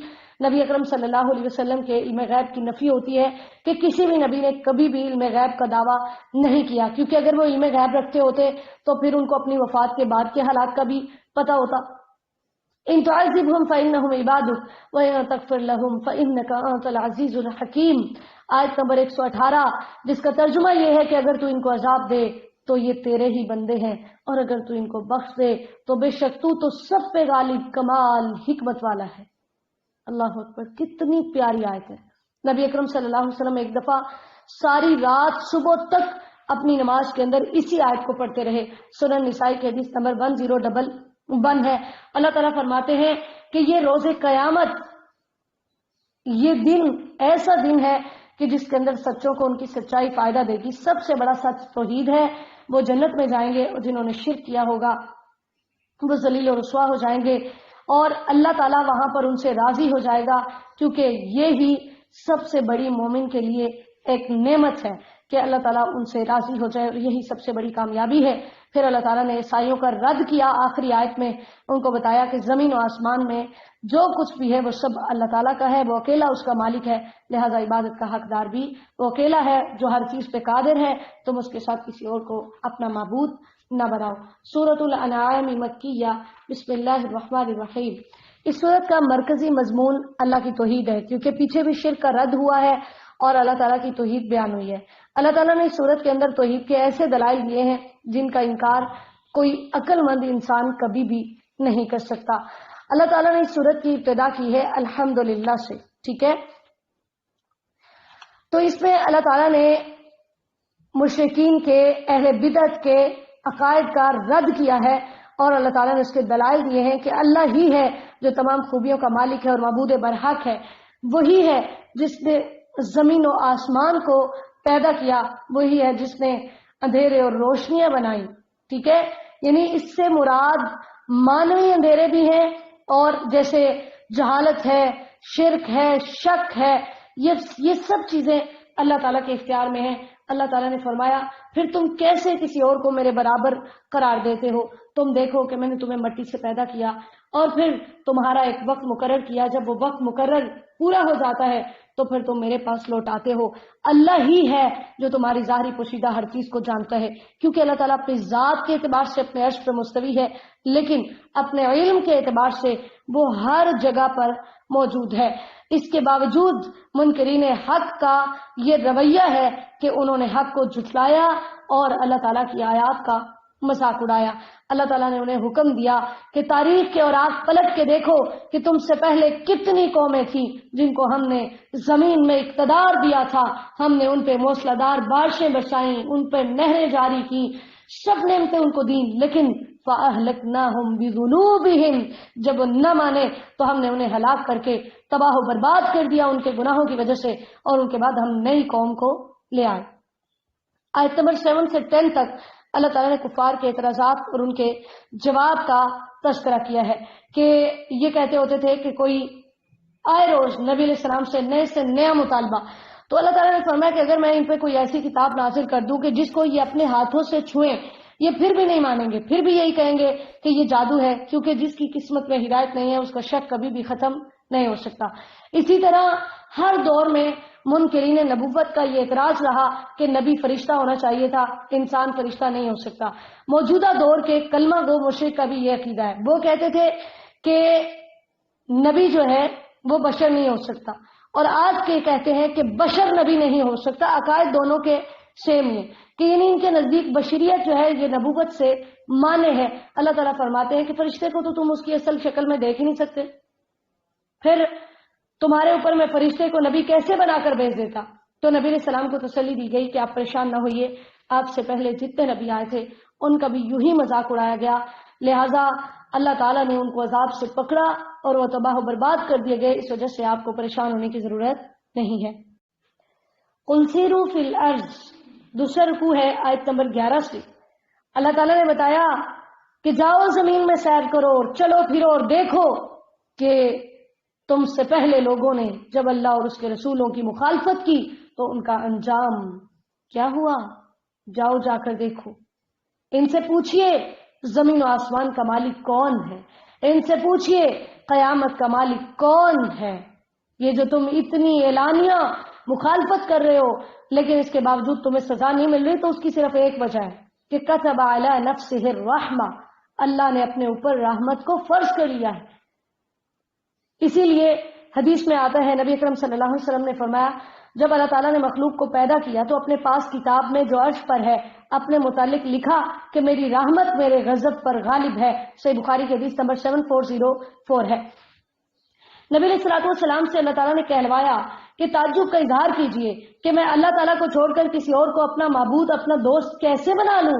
نبی اکرم صلی اللہ علیہ وسلم کے علم غیب کی نفی ہوتی ہے کہ کسی بھی نبی نے کبھی بھی علم غیب کا دعویٰ نہیں کیا، کیونکہ اگر وہ علم غیب رکھتے ہوتے تو پھر ان کو اپنی وفات کے بعد کے حالات کا بھی پتا ہوتا. ان تعذبهم فانهم عبادك وان تغفر لهم فانك انت العزیز الحکیم. آیت نمبر 118، جس کا ترجمہ یہ ہے کہ اگر تو ان کو عذاب دے تو یہ تیرے ہی بندے ہیں، اور اگر تو ان کو بخش دے تو بے شک تو سب پہ غالب، کمال حکمت والا ہے. اللہ اکبر، کتنی پیاری آیت ہے. نبی اکرم صلی اللہ علیہ وسلم ایک دفعہ ساری رات صبح تک اپنی نماز کے اندر اسی آیت کو پڑھتے رہے. سنن نسائی کی حدیث نمبر 1011 ہے. اللہ تعالیٰ فرماتے ہیں کہ یہ روز قیامت، یہ دن ایسا دن ہے کہ جس کے اندر سچوں کو ان کی سچائی فائدہ دے گی. سب سے بڑا سچ توحید ہے. وہ جنت میں جائیں گے اور جنہوں نے شرک کیا ہوگا وہ ذلیل و رسوا ہو جائیں گے، اور اللہ تعالیٰ وہاں پر ان سے راضی ہو جائے گا، کیونکہ یہی سب سے بڑی مومن کے لیے ایک نعمت ہے کہ اللہ تعالیٰ ان سے راضی ہو جائے، اور یہی سب سے بڑی کامیابی ہے. پھر اللہ تعالیٰ نے عیسائیوں کا رد کیا آخری آیت میں. ان کو بتایا کہ زمین و آسمان میں جو کچھ بھی ہے وہ سب اللہ تعالیٰ کا ہے، وہ اکیلا اس کا مالک ہے، لہذا عبادت کا حقدار بھی وہ اکیلا ہے جو ہر چیز پہ قادر ہے. تم اس کے ساتھ کسی اور کو اپنا معبود نہ بناؤ. سورۃ الانعام مکیہ. بسم اللہ الرحمن الرحیم. اس سورت کا مرکزی مضمون اللہ کی توحید ہے، کیونکہ پیچھے بھی شرک کا رد ہوا ہے اور اللہ تعالیٰ کی توحید بیان ہوئی ہے. اللہ تعالیٰ نے اس صورت کے اندر توحید کے ایسے دلائل دیے ہیں جن کا انکار کوئی عقل مند انسان کبھی بھی نہیں کر سکتا. اللہ تعالیٰ نے اس صورت کی ابتدا کی ہے الحمدللہ سے. ٹھیک ہے، تو اس میں اللہ تعالیٰ نے مشرکین کے، اہل بدعت کے عقائد کا رد کیا ہے، اور اللہ تعالیٰ نے اس کے دلائل دیے ہیں کہ اللہ ہی ہے جو تمام خوبیوں کا مالک ہے اور معبود برحق ہے. وہی ہے جس نے زمین و آسمان کو پیدا کیا، وہی ہے جس نے اندھیرے اور روشنیاں بنائی. ٹھیک ہے، یعنی اس سے مراد مانوی اندھیرے بھی ہیں، اور جیسے جہالت ہے، شرک ہے، شک ہے، یہ سب چیزیں اللہ تعالیٰ کے اختیار میں ہیں. اللہ تعالیٰ نے فرمایا پھر تم کیسے کسی اور کو میرے برابر قرار دیتے ہو؟ تم دیکھو کہ میں نے تمہیں مٹی سے پیدا کیا اور پھر تمہارا ایک وقت مقرر کیا، جب وہ وقت مقرر پورا ہو جاتا ہے تو پھر تم میرے پاس لوٹ آتے ہو. اللہ ہی ہے جو تمہاری ظاہری پوشیدہ ہر چیز کو جانتا ہے، کیونکہ اللہ تعالیٰ اپنی ذات کے اعتبار سے اپنے عرش پر مستوی ہے، لیکن اپنے علم کے اعتبار سے وہ ہر جگہ پر موجود ہے. اس کے باوجود منکرین حق کا یہ رویہ ہے کہ انہوں نے حق کو جھٹلایا اور اللہ تعالیٰ کی آیات کا مذاق اڑایا. اللہ تعالیٰ نے انہیں حکم دیا کہ تاریخ کے اور آنکھ پلٹ کے دیکھو کہ تم سے پہلے کتنی قومیں تھیں جن کو ہم نے زمین میں اقتدار دیا تھا، ہم نے ان پہ موسلادھار بارشیں برسائیں، ان پہ نہریں جاری کی، سب نعمتیں ان کو دیں، لیکن فَأَهْلَكْنَاهُمْ بِذُنُوبِهِمْ، جب وہ نہ مانے تو ہم نے انہیں ہلاک کر کے تباہ و برباد کر دیا ان کے گناہوں کی وجہ سے، اور ان کے بعد ہم نئی قوم کو لے آئے. آیت نمبر 7 سے 10 تک اللہ تعالیٰ نے کفار کے اعتراضات اور ان کے جواب کا تذکرہ کیا ہے کہ یہ کہتے ہوتے تھے کہ کوئی آئے روز نبی علیہ السلام سے نیا مطالبہ. تو اللہ تعالیٰ نے فرمایا کہ اگر میں ان پہ کوئی ایسی کتاب نازل کر دوں کہ جس کو یہ اپنے ہاتھوں سے چھوئیں، یہ پھر بھی نہیں مانیں گے، پھر بھی یہی کہیں گے کہ یہ جادو ہے، کیونکہ جس کی قسمت میں ہدایت نہیں ہے اس کا شک کبھی بھی ختم نہیں ہو سکتا. اسی طرح ہر دور میں منکرین نبوت کا یہ اعتراض رہا کہ نبی فرشتہ ہونا چاہیے تھا، انسان فرشتہ نہیں ہو سکتا. موجودہ دور کے کلمہ گو مشرک کا بھی یہ عقیدہ ہے. وہ کہتے تھے کہ نبی جو ہے وہ بشر نہیں ہو سکتا، اور آج کے کہتے ہیں کہ بشر نبی نہیں ہو سکتا. عقائد دونوں کے سیم ہیں کہ یعنی ان کے نزدیک بشریت جو ہے یہ نبوت سے مانے ہے. اللہ تعالیٰ فرماتے ہیں کہ فرشتے کو تو تم اس کی اصل شکل میں دیکھ ہی نہیں سکتے، پھر تمہارے اوپر میں فرشتے کو نبی کیسے بنا کر بھیج دیتا؟ تو نبی علیہ السلام کو تسلی دی گئی کہ آپ پریشان نہ ہوئیے، آپ سے پہلے جتنے نبی آئے تھے ان کا بھی یوں ہی مذاق اڑایا گیا، لہٰذا اللہ تعالیٰ نے ان کو عذاب سے پکڑا اور وہ تباہ و برباد کر دیے گئے. اس وجہ سے آپ کو پریشان ہونے کی ضرورت نہیں ہے. قُلْ سِیرُوا فِی الْأَرْضِ، دوسرا رکوع ہے آیت نمبر 11 سے. اللہ تعالیٰ نے بتایا کہ جاؤ زمین میں سیر کرو اور چلو پھرو اور دیکھو کہ تم سے پہلے لوگوں نے جب اللہ اور اس کے رسولوں کی مخالفت کی تو ان کا انجام کیا ہوا. جاؤ جا کر دیکھو، ان سے پوچھئے زمین و آسمان کا مالک کون ہے، ان سے پوچھئے قیامت کا مالک کون ہے. یہ جو تم اتنی اعلانیہ مخالفت کر رہے ہو لیکن اس کے باوجود تمہیں سزا نہیں مل رہی، تو اس کی صرف ایک وجہ ہے کہ کتب علی نفسہ الرحمہ، اللہ نے اپنے اوپر رحمت کو فرض کر لیا ہے. اسی لیے حدیث میں آتا ہے نبی اکرم صلی اللہ علیہ وسلم نے فرمایا جب اللہ تعالیٰ نے مخلوق کو پیدا کیا تو اپنے پاس کتاب میں جو عرش پر ہے اپنے متعلق لکھا کہ میری رحمت میرے غضب پر غالب ہے. صحیح بخاری کی حدیث نمبر 7404 ہے. نبی علیہ الصلوۃ والسلام سے اللہ تعالیٰ نے کہلوایا کہ تعجب کا اظہار کیجئے کہ میں اللہ تعالیٰ کو چھوڑ کر کسی اور کو اپنا معبود، اپنا دوست کیسے بنا لوں؟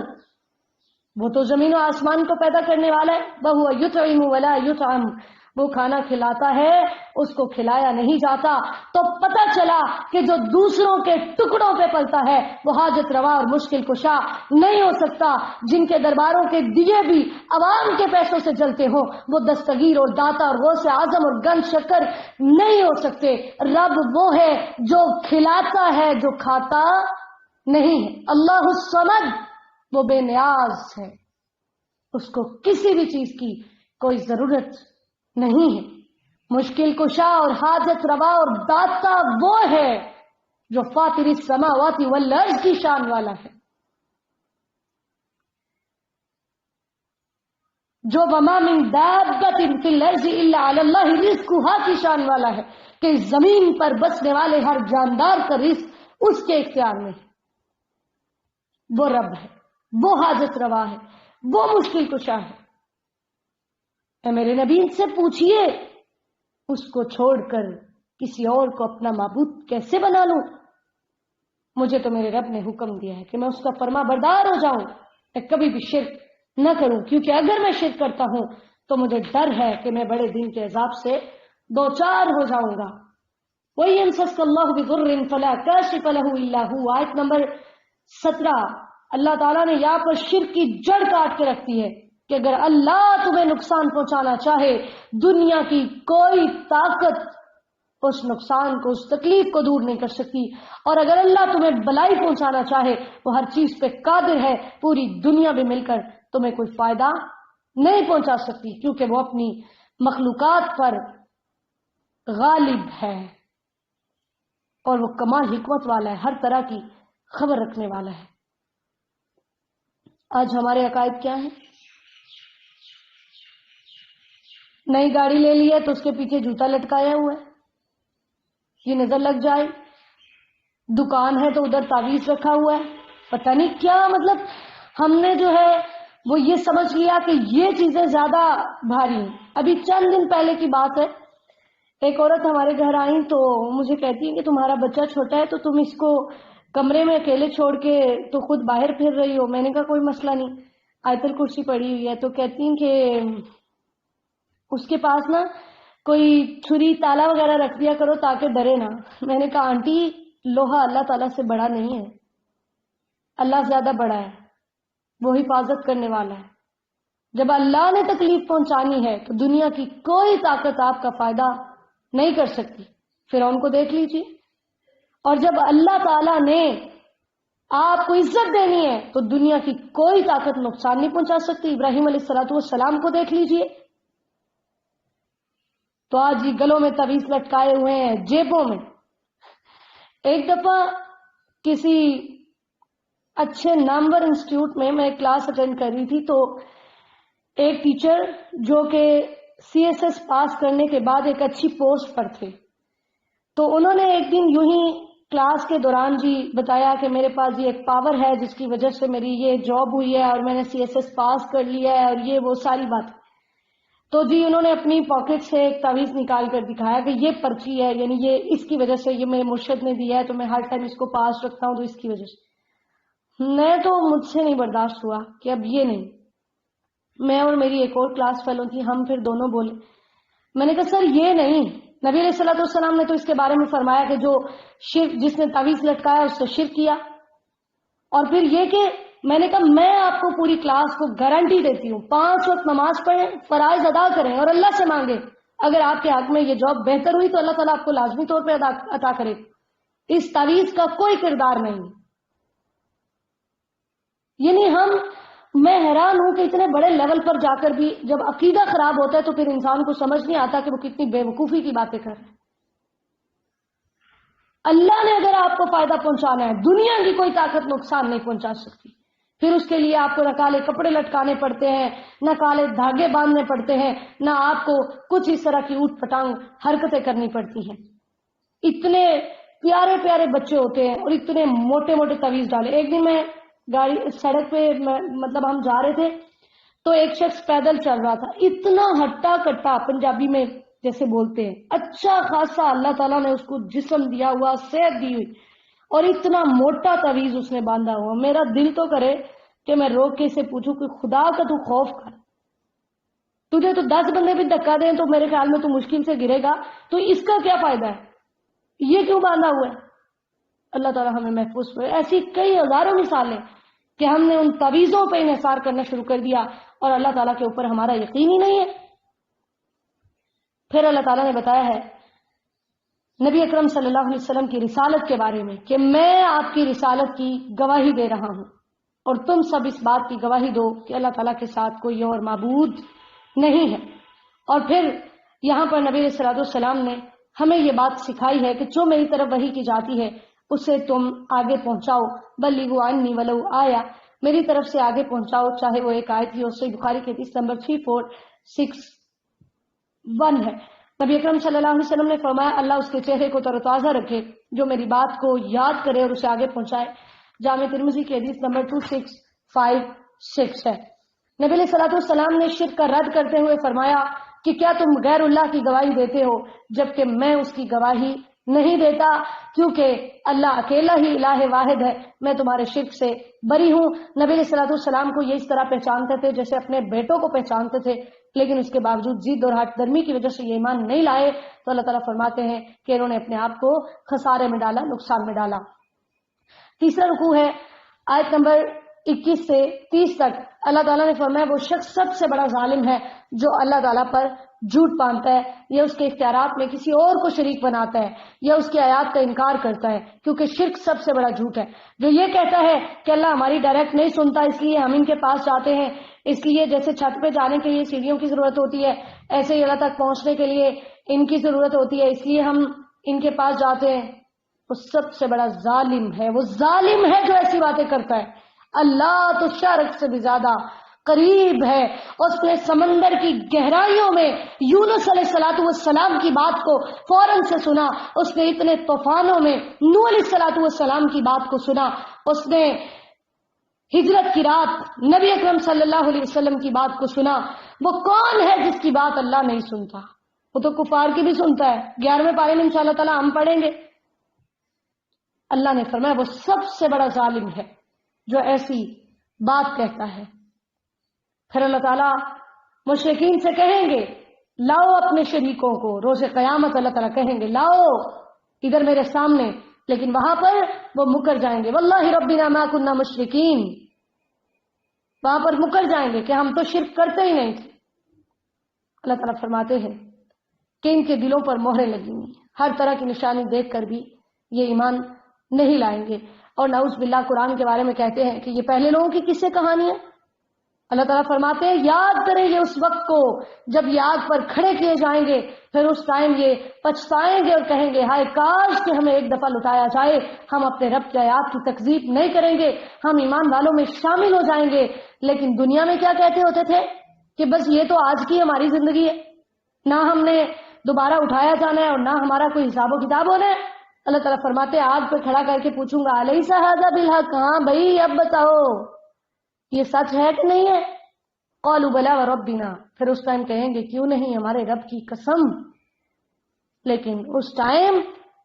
وہ تو زمین و آسمان کو پیدا کرنے والا ہے. وَهُوَ يُطْعِمُ وَلَا يُطْعَمُ، وہ کھانا کھلاتا ہے اس کو کھلایا نہیں جاتا. تو پتہ چلا کہ جو دوسروں کے ٹکڑوں پہ پلتا ہے وہ حاجت روا اور مشکل کشا نہیں ہو سکتا. جن کے درباروں کے دیے بھی عوام کے پیسوں سے جلتے ہوں وہ دستگیر اور داتا اور غوث اعظم اور گن شکر نہیں ہو سکتے. رب وہ ہے جو کھلاتا ہے، جو کھاتا نہیں ہے. اللہ الصمد، وہ بے نیاز ہے، اس کو کسی بھی چیز کی کوئی ضرورت نہیں ہے. مشکل کشا اور حاجت روا اور داتا وہ ہے جو فاطر السماوات والارض کی شان والا ہے، جو وما من دابۃ فی الارض الا علی اللہ رزقها کی شان والا ہے کہ زمین پر بسنے والے ہر جاندار کا رزق اس کے اختیار میں ہے. وہ رب ہے، وہ حاجت روا ہے، وہ مشکل کشا ہے۔ اے میرے نبی ان سے پوچھئے اس کو چھوڑ کر کسی اور کو اپنا معبود کیسے بنا لوں؟ مجھے تو میرے رب نے حکم دیا ہے کہ میں اس کا فرما بردار ہو جاؤں، میں کبھی بھی شرک نہ کروں، کیونکہ اگر میں شرک کرتا ہوں تو مجھے ڈر ہے کہ میں بڑے دن کے عذاب سے دوچار ہو جاؤں گا۔ وَإِن يَمْسَسْكَ اللَّهُ بِضُرٍّ فَلَا كَاشِفَ لَهُ إِلَّا هُوَ، آیت نمبر 17۔ اللہ تعالیٰ نے یہاں پر شرک کی جڑ کاٹ کے رکھ دی ہے کہ اگر اللہ تمہیں نقصان پہنچانا چاہے، دنیا کی کوئی طاقت اس نقصان کو، اس تکلیف کو دور نہیں کر سکتی، اور اگر اللہ تمہیں بلائی پہنچانا چاہے وہ ہر چیز پہ قادر ہے، پوری دنیا بھی مل کر تمہیں کوئی فائدہ نہیں پہنچا سکتی، کیونکہ وہ اپنی مخلوقات پر غالب ہے اور وہ کمال حکمت والا ہے، ہر طرح کی خبر رکھنے والا ہے۔ آج ہمارے عقائد کیا ہیں؟ نئی گاڑی لے لی ہے تو اس کے پیچھے جوتا لٹکایا ہوا ہے، یہ نظر لگ جائے، دکان ہے تو ادھر تعویذ رکھا ہوا ہے، پتہ نہیں کیا، مطلب ہم نے جو ہے وہ یہ سمجھ لیا کہ یہ چیزیں زیادہ بھاری ہیں۔ ابھی چند دن پہلے کی بات ہے، ایک عورت ہمارے گھر آئی تو مجھے کہتی ہے کہ تمہارا بچہ چھوٹا ہے تو تم اس کو کمرے میں اکیلے چھوڑ کے تو خود باہر پھر رہی ہو۔ میں نے کہا کوئی مسئلہ نہیں، آیت الکرسی پڑی ہوئی ہے۔ تو کہتی ہیں کہ اس کے پاس نا کوئی چھری تالا وغیرہ رکھ دیا کرو تاکہ ڈرے نا۔ میں نے کہا آنٹی لوہا اللہ تعالیٰ سے بڑا نہیں ہے، اللہ زیادہ بڑا ہے، وہ حفاظت کرنے والا ہے۔ جب اللہ نے تکلیف پہنچانی ہے تو دنیا کی کوئی طاقت آپ کا فائدہ نہیں کر سکتی۔ فرعون کو دیکھ لیجیے، اور جب اللہ تعالیٰ نے آپ کو عزت دینی ہے تو دنیا کی کوئی طاقت نقصان نہیں پہنچا سکتی۔ ابراہیم علیہ السلام کو دیکھ لیجیے، تو آج یہ گلوں میں تعویذ لٹکائے ہوئے ہیں، جیبوں میں۔ ایک دفعہ کسی اچھے نامور انسٹیٹیوٹ میں میں کلاس اٹینڈ کر رہی تھی، تو ایک ٹیچر جو کہ سی ایس ایس پاس کرنے کے بعد ایک اچھی پوسٹ پر تھے، تو انہوں نے ایک دن یوں ہی کلاس کے دوران جی بتایا کہ میرے پاس یہ ایک پاور ہے جس کی وجہ سے میری یہ جاب ہوئی ہے اور میں نے سی ایس ایس پاس کر لیا ہے، اور یہ وہ ساری بات۔ تو جی انہوں نے اپنی پاکٹ سے ایک تعویذ نکال کر دکھایا کہ یہ پرچی ہے، یعنی یہ اس کی وجہ سے، یہ میرے مرشد نے دیا ہے تو میں ہر ٹائم اس کو پاس رکھتا ہوں تو اس کی وجہ سے۔ میں تو مجھ سے نہیں برداشت ہوا کہ اب یہ نہیں۔ میں اور میری ایک اور کلاس فیلو تھی، ہم پھر دونوں بولے۔ میں نے کہا سر یہ نہیں، نبی علیہ السلام نے تو اس کے بارے میں فرمایا کہ جو شرک، جس نے تعویذ لٹکایا اس سے شرک کیا۔ اور پھر یہ کہ میں نے کہا میں آپ کو پوری کلاس کو گارنٹی دیتی ہوں 5 وقت نماز پڑھیں، فرائض ادا کریں اور اللہ سے مانگیں، اگر آپ کے حق میں یہ جاب بہتر ہوئی تو اللہ تعالیٰ آپ کو لازمی طور پہ عطا کرے۔ اس تعویذ کا کوئی کردار نہیں۔ یعنی میں حیران ہوں کہ اتنے بڑے لیول پر جا کر بھی جب عقیدہ خراب ہوتا ہے تو پھر انسان کو سمجھ نہیں آتا کہ وہ کتنی بے وقوفی کی باتیں کر رہے ہیں۔ اللہ نے اگر آپ کو فائدہ پہنچانا ہے، دنیا کی کوئی طاقت نقصان نہیں پہنچا سکتی۔ پھر اس کے لیے آپ کو نہ کالے کپڑے لٹکانے پڑتے ہیں، نہ کالے دھاگے باندھنے پڑتے ہیں، نہ آپ کو کچھ اس طرح کی اوٹ پٹانگ حرکتیں کرنی پڑتی ہیں۔ اتنے پیارے پیارے بچے ہوتے ہیں اور اتنے موٹے موٹے تعویذ ڈالے۔ ایک دن میں سڑک پہ مطلب ہم جا رہے تھے تو ایک شخص پیدل چل رہا تھا، اتنا ہٹا کٹا، پنجابی میں جیسے بولتے ہیں، اچھا خاصا اللہ تعالیٰ نے اس کو جسم دیا ہوا، صحت دی ہوئی، اور اتنا موٹا تعویذ اس نے باندھا ہوا۔ میرا دل تو کرے کہ میں روک کے اسے پوچھوں کہ خدا کا تو خوف کر، تجھے تو 10 بندے بھی دھکا دیں تو میرے خیال میں تو مشکل سے گرے گا، تو اس کا کیا فائدہ ہے، یہ کیوں باندھا ہوا ہے؟ اللہ تعالیٰ ہمیں محفوظ کرے۔ ایسی کئی ہزاروں مثالیں کہ ہم نے ان تعویذوں پہ انحصار کرنا شروع کر دیا اور اللہ تعالیٰ کے اوپر ہمارا یقین ہی نہیں ہے۔ پھر اللہ تعالیٰ نے بتایا ہے نبی اکرم صلی اللہ علیہ وسلم کی رسالت کے بارے میں کہ میں آپ کی رسالت کی گواہی دے رہا ہوں اور تم سب اس بات کی گواہی دو کہ اللہ تعالیٰ کے ساتھ کوئی اور معبود نہیں ہے۔ اور پھر یہاں پر نبی علیہ السلام نے ہمیں یہ بات سکھائی ہے کہ جو میری طرف وحی کی جاتی ہے اسے تم آگے پہنچاؤ، بلغوا عنی ولو آیا، میری طرف سے آگے پہنچاؤ، چاہے وہ ایک آیت ہی ہو۔ صحیح بخاری کی حدیث نمبر 3461 ہے۔ نبی اکرم صلی اللہ علیہ وسلم نے فرمایا اللہ اس کے چہرے کو تر و تازہ رکھے جو میری بات کو یاد کرے اور اسے آگے پہنچائے۔ جامع ترمذی کی حدیث نمبر 2656 ہے۔ نبی علیہ الصلوۃ والسلام نے شرک کا رد کرتے ہوئے فرمایا کہ کیا تم غیر اللہ کی گواہی دیتے ہو جبکہ میں اس کی گواہی نہیں دیتا، کیونکہ اللہ اکیلا ہی الہ واحد ہے، میں تمہارے شرک سے بری ہوں۔ نبی علیہ الصلوۃ والسلام کو یہ اس طرح پہچانتے تھے جیسے اپنے بیٹوں کو پہچانتے تھے، لیکن اس کے باوجود ضد اور ہٹ درمی کی وجہ سے یہ ایمان نہیں لائے، تو اللہ تعالیٰ فرماتے ہیں کہ انہوں نے اپنے آپ کو خسارے میں ڈالا، نقصان میں ڈالا۔ تیسرا رکوع ہے آیت نمبر 21 سے 30 تک۔ اللہ تعالیٰ نے فرمایا وہ شخص سب سے بڑا ظالم ہے جو اللہ تعالیٰ پر جھوٹ باندھتا ہے یا اس کے اختیارات میں کسی اور کو شریک بناتا ہے یا اس کی آیات کا انکار کرتا ہے، کیونکہ شرک سب سے بڑا جھوٹ ہے۔ جو یہ کہتا ہے کہ اللہ ہماری ڈائریکٹ نہیں سنتا اس لیے ہم ان کے پاس جاتے ہیں، اس لیے جیسے چھت پہ جانے کے لیے سیڑھیوں کی ضرورت ہوتی ہے ایسے ہی اللہ تک پہنچنے کے لیے ان کی ضرورت ہوتی ہے، اس لیے ہم ان کے پاس جاتے ہیں، وہ سب سے بڑا ظالم ہے۔ وہ ظالم ہے جو ایسی باتیں کرتا ہے۔ اللہ تو شرک سے بھی زیادہ قریب ہے۔ اس نے سمندر کی گہرائیوں میں یونس علیہ السلام کی بات کو فوراً سے سنا، اس نے اتنے طوفانوں میں نوح علیہ السلام کی بات کو سنا، اس نے ہجرت کی رات نبی اکرم صلی اللہ علیہ وسلم کی بات کو سنا۔ وہ کون ہے جس کی بات اللہ نہیں سنتا؟ وہ تو کفار کی بھی سنتا ہے۔ 11ویں پارے میں انشاءاللہ تعالی ہم پڑھیں گے۔ اللہ نے فرمایا وہ سب سے بڑا ظالم ہے جو ایسی بات کہتا ہے۔ پھر اللہ تعالیٰ مشرکین سے کہیں گے لاؤ اپنے شریکوں کو، روز قیامت اللہ تعالیٰ کہیں گے لاؤ ادھر میرے سامنے، لیکن وہاں پر وہ مکر جائیں گے، واللہ ربنا ما کننا مشرکین، وہاں پر مکر جائیں گے کہ ہم تو شرک کرتے ہی نہیں تھے۔ اللہ تعالیٰ فرماتے ہیں کہ ان کے دلوں پر مہریں لگی ہوئی ہیں، ہر طرح کی نشانی دیکھ کر بھی یہ ایمان نہیں لائیں گے۔ اور نعوذ باللہ قرآن کے بارے میں کہتے ہیں کہ یہ پہلے لوگوں کی قصے کہانی ہے۔ اللہ تعالیٰ فرماتے ہیں یاد کریں یہ اس وقت کو جب یہ آگ پر کھڑے کیے جائیں گے، پھر اس ٹائم یہ پچھتائیں گے اور کہیں گے ہائے کاش کہ ہمیں ایک دفعہ لٹایا جائے، ہم اپنے رب کی آیات کی تکذیب نہیں کریں گے، ہم ایمان والوں میں شامل ہو جائیں گے۔ لیکن دنیا میں کیا کہتے ہوتے تھے کہ بس یہ تو آج کی ہماری زندگی ہے، نہ ہم نے دوبارہ اٹھایا جانا ہے اور نہ ہمارا کوئی حساب و کتاب ہونا ہے۔ اللہ تعالیٰ فرماتے ہیں آگ پہ کھڑا کر کے پوچھوں گا الیس ھذا بالحق، ہاں بھائی اب بتاؤ یہ سچ ہے کہ نہیں ہے؟ قالوا بلا وربنا، پھر اس ٹائم کہیں گے کیوں نہیں ہمارے رب کی قسم۔ لیکن اس ٹائم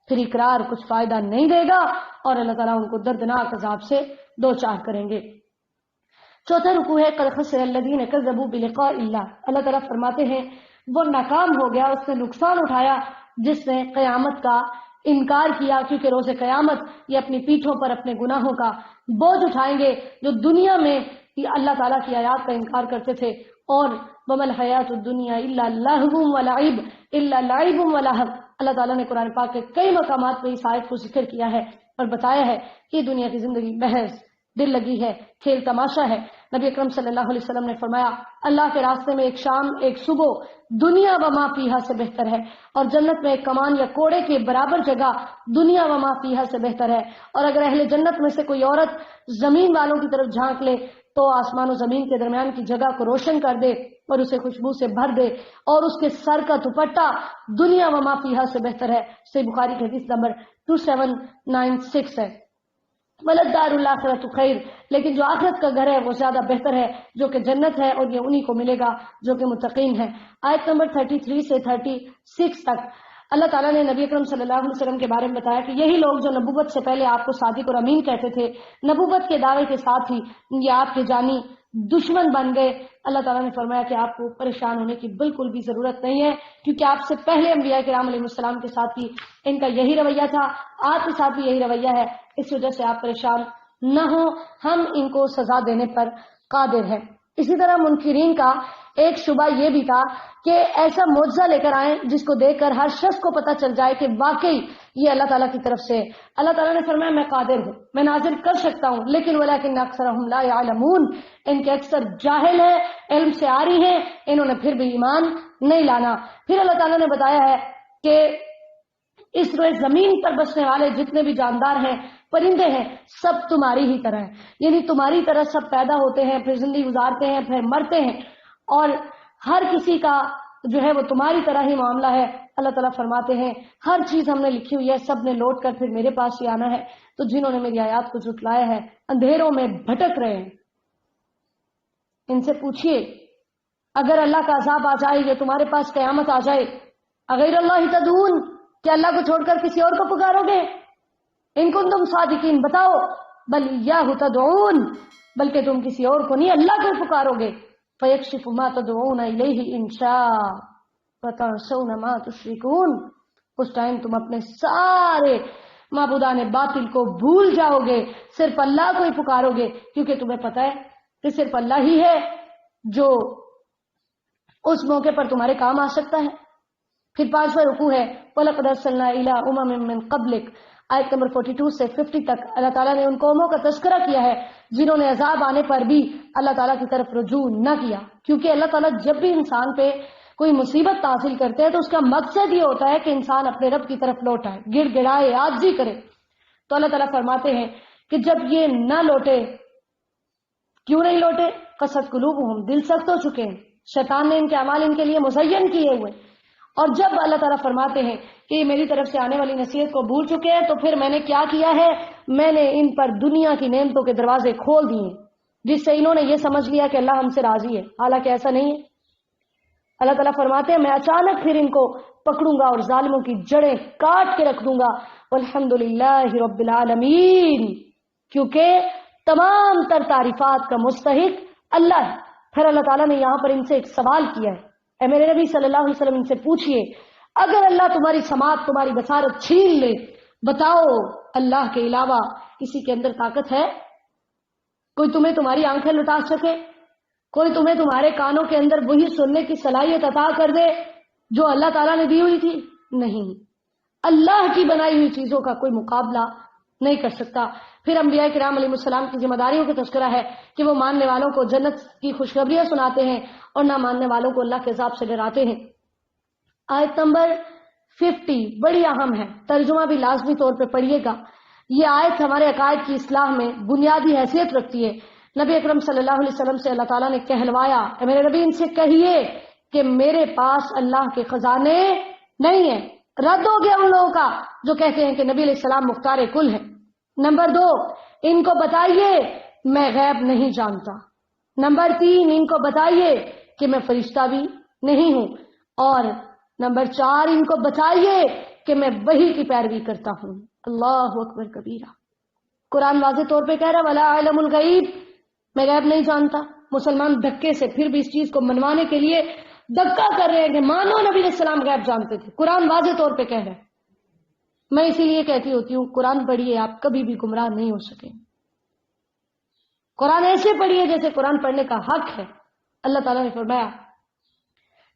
پھر اقرار کچھ فائدہ نہیں دے گا اور اللہ تعالیٰ ان کو دردناک عذاب سے دوچار کریں گے۔ چوتھا رکوع ہے قد خسر الذین کذبوا بلقاء اللہ۔ اللہ تعالیٰ فرماتے ہیں وہ ناکام ہو گیا، اس نے نقصان اٹھایا جس نے قیامت کا انکار کیا، کیونکہ روز قیامت یہ اپنی پیٹھوں پر اپنے گناہوں کا بوجھ اٹھائیں گے جو دنیا میں اللہ تعالیٰ کی آیات کا انکار کرتے تھے۔ اور وَمَا الْحَيَاةُ الدُّنْيَا إِلَّا لَهْوٌ وَلَعِبٌ إِلَّا لَعِبٌ وَلَهْوٌ۔ اللہ تعالیٰ نے قرآن پاک کے کئی مقامات میں اس آیت کو ذکر کیا ہے اور بتایا ہے کہ دنیا کی زندگی محض دل لگی ہے، کھیل تماشا ہے۔ نبی اکرم صلی اللہ علیہ وسلم نے فرمایا اللہ کے راستے میں ایک شام ایک صبح دنیا و ما فیہا سے بہتر ہے، اور جنت میں ایک کمان یا کوڑے کے برابر جگہ دنیا و ما فیہا سے بہتر ہے۔ اور اگر اہل جنت میں سے کوئی عورت زمین والوں کی طرف جھانک لے تو آسمان و زمین کے درمیان کی جگہ کو روشن کر دے اور اسے خوشبو سے بھر دے، اور اس کے سر کا دوپٹہ دنیا و ما فیہا سے بہتر ہے۔ صحیح بخاری کی حدیث نمبر 2796 ہے۔ وَلَلدَّارُ الْآخِرَةُ خَيْرٌ، لیکن جو آخرت کا گھر ہے وہ زیادہ بہتر ہے جو کہ جنت ہے، اور یہ انہی کو ملے گا جو کہ متقین ہیں۔ آیت نمبر 33 سے 36 تک اللہ تعالیٰ نے نبی اکرم صلی اللہ علیہ وسلم کے بارے میں بتایا کہ یہی لوگ جو نبوت سے پہلے آپ کو صادق اور امین کہتے تھے، نبوت کے دعوے کے ساتھ ہی یہ آپ کے جانی دشمن بن گئے۔ اللہ تعالیٰ نے فرمایا کہ آپ کو پریشان ہونے کی بالکل بھی ضرورت نہیں ہے، کیونکہ آپ سے پہلے انبیاء کرام علیہ السلام کے ساتھ بھی ان کا یہی رویہ تھا، آپ کے ساتھ بھی یہی رویہ ہے، اس وجہ سے آپ پریشان نہ ہوں، ہم ان کو سزا دینے پر قادر ہیں۔ اسی طرح منکرین کا ایک شبہ یہ بھی تھا کہ ایسا معجزہ لے کر آئیں جس کو دیکھ کر ہر شخص کو پتہ چل جائے کہ واقعی یہ اللہ تعالیٰ کی طرف سے۔ اللہ تعالیٰ نے فرمایا میں قادر ہوں، میں نازل کر سکتا ہوں، لیکن ولیکن اکثرهم لا يعلمون، ان کے اکثر جاہل ہیں، علم سے عاری ہیں، انہوں نے پھر بھی ایمان نہیں لانا۔ پھر اللہ تعالیٰ نے بتایا ہے کہ اس روئے زمین پر بسنے والے جتنے بھی جاندار ہیں، پرندے ہیں، سب تمہاری ہی طرح ہیں، یعنی تمہاری طرح سب پیدا ہوتے ہیں، پھر زندگی گزارتے ہیں، پھر مرتے ہیں، اور ہر کسی کا جو ہے وہ تمہاری طرح ہی معاملہ ہے. اللہ تعالیٰ فرماتے ہیں ہر چیز ہم نے لکھی ہوئی ہے, سب نے لوٹ کر پھر میرے پاس ہی آنا ہے. تو جنہوں نے میری آیات کو جھٹلایا ہے اندھیروں میں بھٹک رہے ہیں, ان سے پوچھیے اگر اللہ کا عذاب آ جائے یا تمہارے پاس قیامت آ جائے, اغیر اللہ تدعون, کیا اللہ کو چھوڑ کر کسی اور کو پکارو گے؟ ان کنتم صادقین, بتاؤ. بل ایاہ تدعون, بلکہ تم کسی اور کو نہیں اللہ کو پکارو گے. فیکشف ما تدعون الیہ ان شاء وتنسون ما تشرکون, اس ٹائم تم اپنے سارے معبودان باطل کو بھول جاؤ گے, صرف اللہ کو ہی پکارو گے, کیونکہ تمہیں پتہ ہے کہ صرف اللہ ہی ہے جو اس موقع پر تمہارے کام آ سکتا ہے. پھر 5واں رکوع ہے وَلَقَدْ أَرْسَلْنَا إِلَىٰ أُمَمٍ مِّن قَبْلِكَ, آیت نمبر 42 سے 50 تک اللہ تعالیٰ نے ان قوموں کا تذکرہ کیا ہے جنہوں نے عذاب آنے پر بھی اللہ تعالیٰ کی طرف رجوع نہ کیا. کیونکہ اللہ تعالیٰ جب بھی انسان پہ کوئی مصیبت حاصل کرتے ہیں تو اس کا مقصد یہ ہوتا ہے کہ انسان اپنے رب کی طرف لوٹائے, گڑ گڑائے, عاجزی کرے. تو اللہ تعالیٰ فرماتے ہیں کہ جب یہ نہ لوٹے, کیوں نہیں لوٹے؟ قست قلوبہم, دل سخت ہو چکے ہیں, شیطان نے ان کے اعمال ان کے لیے مزین کیے ہوئے. اور جب اللہ تعالیٰ فرماتے ہیں کہ یہ میری طرف سے آنے والی نصیحت کو بھول چکے ہیں, تو پھر میں نے کیا کیا ہے, میں نے ان پر دنیا کی نعمتوں کے دروازے کھول دیے, جس سے انہوں نے یہ سمجھ لیا کہ اللہ ہم سے راضی ہے, حالانکہ ایسا نہیں ہے. اللہ تعالیٰ فرماتے ہیں میں اچانک پھر ان کو پکڑوں گا اور ظالموں کی جڑیں کاٹ کے رکھ دوں گا. والحمدللہ رب العالمین, کیونکہ تمام تر تعریفات کا مستحق اللہ ہے. پھر اللہ تعالیٰ نے یہاں پر ان سے ایک سوال کیا ہے, اے میرے نبی صلی اللہ علیہ وسلم ان سے پوچھئے اگر اللہ تمہاری سماعت, تمہاری بصارت چھین لے, بتاؤ اللہ کے علاوہ کسی کے اندر طاقت ہے؟ کوئی تمہیں تمہاری آنکھیں لٹا سکے؟ کوئی تمہیں تمہارے کانوں کے اندر وہی سننے کی صلاحیت عطا کر دے جو اللہ تعالیٰ نے دی ہوئی تھی؟ نہیں, اللہ کی بنائی ہوئی چیزوں کا کوئی مقابلہ نہیں کر سکتا. پھر انبیاء کرام علیہ السلام کی ذمہ داریوں کا تذکرہ ہے کہ وہ ماننے والوں کو جنت کی خوشخبریاں سناتے ہیں اور نہ ماننے والوں کو اللہ کے عذاب سے ڈراتے ہیں. آیت نمبر 50 بڑی اہم ہے, ترجمہ بھی لازمی طور پہ پڑھیے گا. یہ آیت ہمارے عقائد کی اصلاح میں بنیادی حیثیت رکھتی ہے. نبی اکرم صلی اللہ علیہ وسلم سے اللہ تعالیٰ نے کہلوایا, اے میرے نبی ان سے کہیے کہ میرے پاس اللہ کے خزانے نہیں ہیں. رد ہو گیا ان لوگوں کا جو کہتے ہیں کہ نبی علیہ السلام مختار کل ہے. نمبر 2, ان کو بتائیے میں غیب نہیں جانتا. نمبر 3, ان کو بتائیے کہ میں فرشتہ بھی نہیں ہوں. اور نمبر 4, ان کو بتائیے کہ میں وحی کی پیروی کرتا ہوں. اللہ اکبر کبیرہ. قرآن واضح طور پہ کہہ رہا ولا علم الغیب, میں غیب نہیں جانتا. مسلمان دھکے سے پھر بھی اس چیز کو منوانے کے لیے دھکا کر رہے ہیں کہ مانو نبی علیہ السلام غیب جانتے تھے. قرآن واضح طور پہ کہہ رہا ہے. میں اسی لیے کہتی ہوتی ہوں قرآن پڑھیے, آپ کبھی بھی گمراہ نہیں ہو سکے. قرآن ایسے پڑھیے جیسے قرآن پڑھنے کا حق ہے. اللہ تعالیٰ نے فرمایا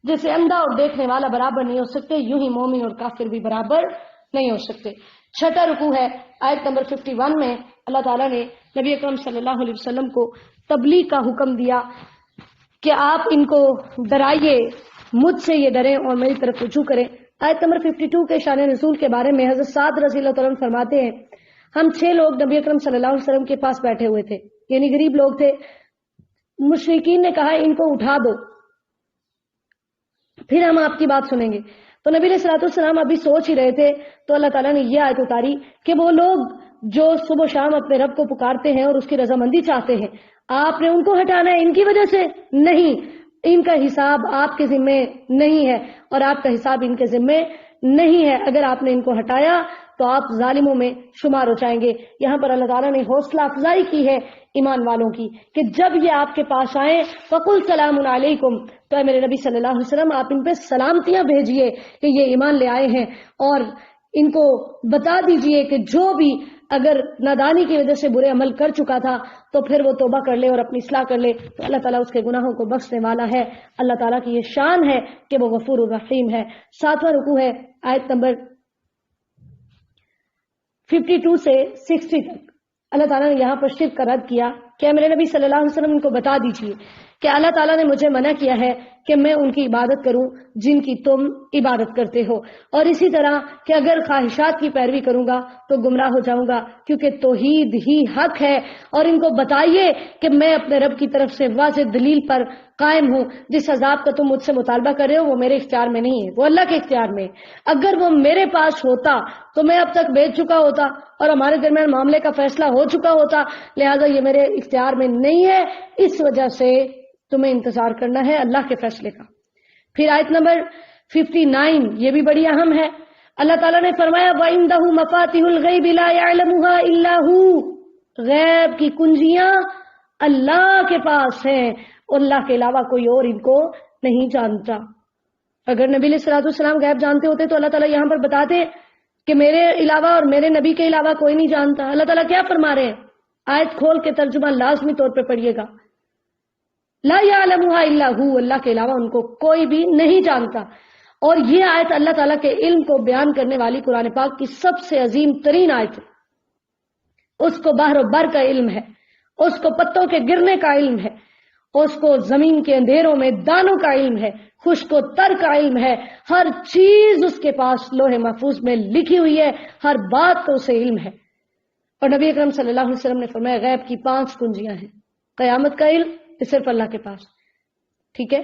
جیسے اندھا اور دیکھنے والا برابر نہیں ہو سکتے, یوں ہی مومن اور کافر بھی برابر نہیں ہو سکتے. 6واں رکوع ہے آیت نمبر 51 میں اللہ تعالیٰ نے نبی اکرم صلی اللہ علیہ وسلم کو تبلیغ کا حکم دیا کہ آپ ان کو ڈرائیے, مجھ سے یہ ڈریں اور میری طرف رجوع کریں. آیت نمبر 52 کے شان نزول کے بارے میں حضرت سعد رضی اللہ تعالیٰ فرماتے ہیں ہم 6 لوگ نبی اکرم صلی اللہ علیہ وسلم کے پاس بیٹھے ہوئے تھے, یعنی غریب لوگ تھے. مشرکین نے کہا ان کو اٹھا دو, پھر ہم آپ کی بات سنیں گے. تو نبی علیہ الصلوۃ والسلام ابھی سوچ ہی رہے تھے تو اللہ تعالیٰ نے یہ آیت اتاری کہ وہ لوگ جو صبح و شام اپنے رب کو پکارتے ہیں اور اس کی رضامندی چاہتے ہیں, آپ نے ان کو ہٹانا ہے ان کی وجہ سے نہیں. ان کا حساب آپ کے ذمے نہیں ہے اور آپ کا حساب ان کے ذمے نہیں ہے. اگر آپ نے ان کو ہٹایا تو آپ ظالموں میں شمار ہو جائیں گے. یہاں پر اللہ تعالیٰ نے حوصلہ افزائی کی ہے ایمان والوں کی کہ جب یہ آپ کے پاس آئیں فقل سلام علیکم, تو اے میرے نبی صلی اللہ علیہ وسلم آپ ان پہ سلامتیاں بھیجیے کہ یہ ایمان لے آئے ہیں, اور ان کو بتا دیجئے کہ جو بھی اگر نادانی کی وجہ سے برے عمل کر چکا تھا تو پھر وہ توبہ کر لے اور اپنی اصلاح کر لے, تو اللہ تعالیٰ اس کے گناہوں کو بخشنے والا ہے. اللہ تعالیٰ کی یہ شان ہے کہ وہ غفور الرحیم ہے. 7واں رکوع ہے آیت نمبر 52 سے 60 تک. اللہ تعالیٰ نے یہاں پر شرک کا رد کیا کہ میرے نبی صلی اللہ علیہ وسلم ان کو بتا دیجئے کہ اللہ تعالیٰ نے مجھے منع کیا ہے کہ میں ان کی عبادت کروں جن کی تم عبادت کرتے ہو، اور اسی طرح کہ اگر خواہشات کی پیروی کروں گا تو گمراہ ہو جاؤں گا، کیونکہ توحید ہی حق ہے۔ اور ان کو بتائیے کہ میں اپنے رب کی طرف سے واضح دلیل پر قائم ہوں، جس عذاب کا تم مجھ سے مطالبہ کر رہے ہو وہ میرے اختیار میں نہیں ہے، وہ اللہ کے اختیار میں ہے۔ اگر وہ میرے پاس ہوتا تو میں اب تک بیچ چکا ہوتا اور ہمارے درمیان معاملے کا فیصلہ ہو چکا ہوتا، لہٰذا یہ میرے اختیار میں نہیں ہے، اس وجہ سے تمہیں انتظار کرنا ہے اللہ کے فیصلے کا۔ پھر آیت نمبر 59 یہ بھی بڑی اہم ہے۔ اللہ تعالیٰ نے فرمایا وَعِندَهُ مَفَاتِحُ الْغَيْبِ لَا يَعْلَمُهَا إِلَّا هُوَ، غیب کی کنجیاں اللہ کے پاس ہیں، اللہ کے علاوہ کوئی اور ان کو نہیں جانتا۔ اگر نبی علیہ الصلوۃ والسلام غیب جانتے ہوتے تو اللہ تعالیٰ یہاں پر بتاتے کہ میرے علاوہ اور میرے نبی کے علاوہ کوئی نہیں جانتا۔ اللہ تعالیٰ کیا فرما رہے ہیں؟ آیت کھول کے ترجمہ لازمی طور پہ پڑھیے گا، لا یعلمها الا هو، اللہ کے علاوہ ان کو کوئی بھی نہیں جانتا۔ اور یہ آیت اللہ تعالیٰ کے علم کو بیان کرنے والی قرآن پاک کی سب سے عظیم ترین آیت ہے۔ اس کو بحر و بر کا علم ہے، اس کو پتوں کے گرنے کا علم ہے، اس کو زمین کے اندھیروں میں دانوں کا علم ہے، خشک و تر کا علم ہے، ہر چیز اس کے پاس لوح محفوظ میں لکھی ہوئی ہے، ہر بات کا اسے علم ہے۔ اور نبی اکرم صلی اللہ علیہ وسلم نے فرمایا غیب کی 5 کنجیاں ہیں۔ قیامت کا علم یہ صرف اللہ کے پاس، ٹھیک ہے؟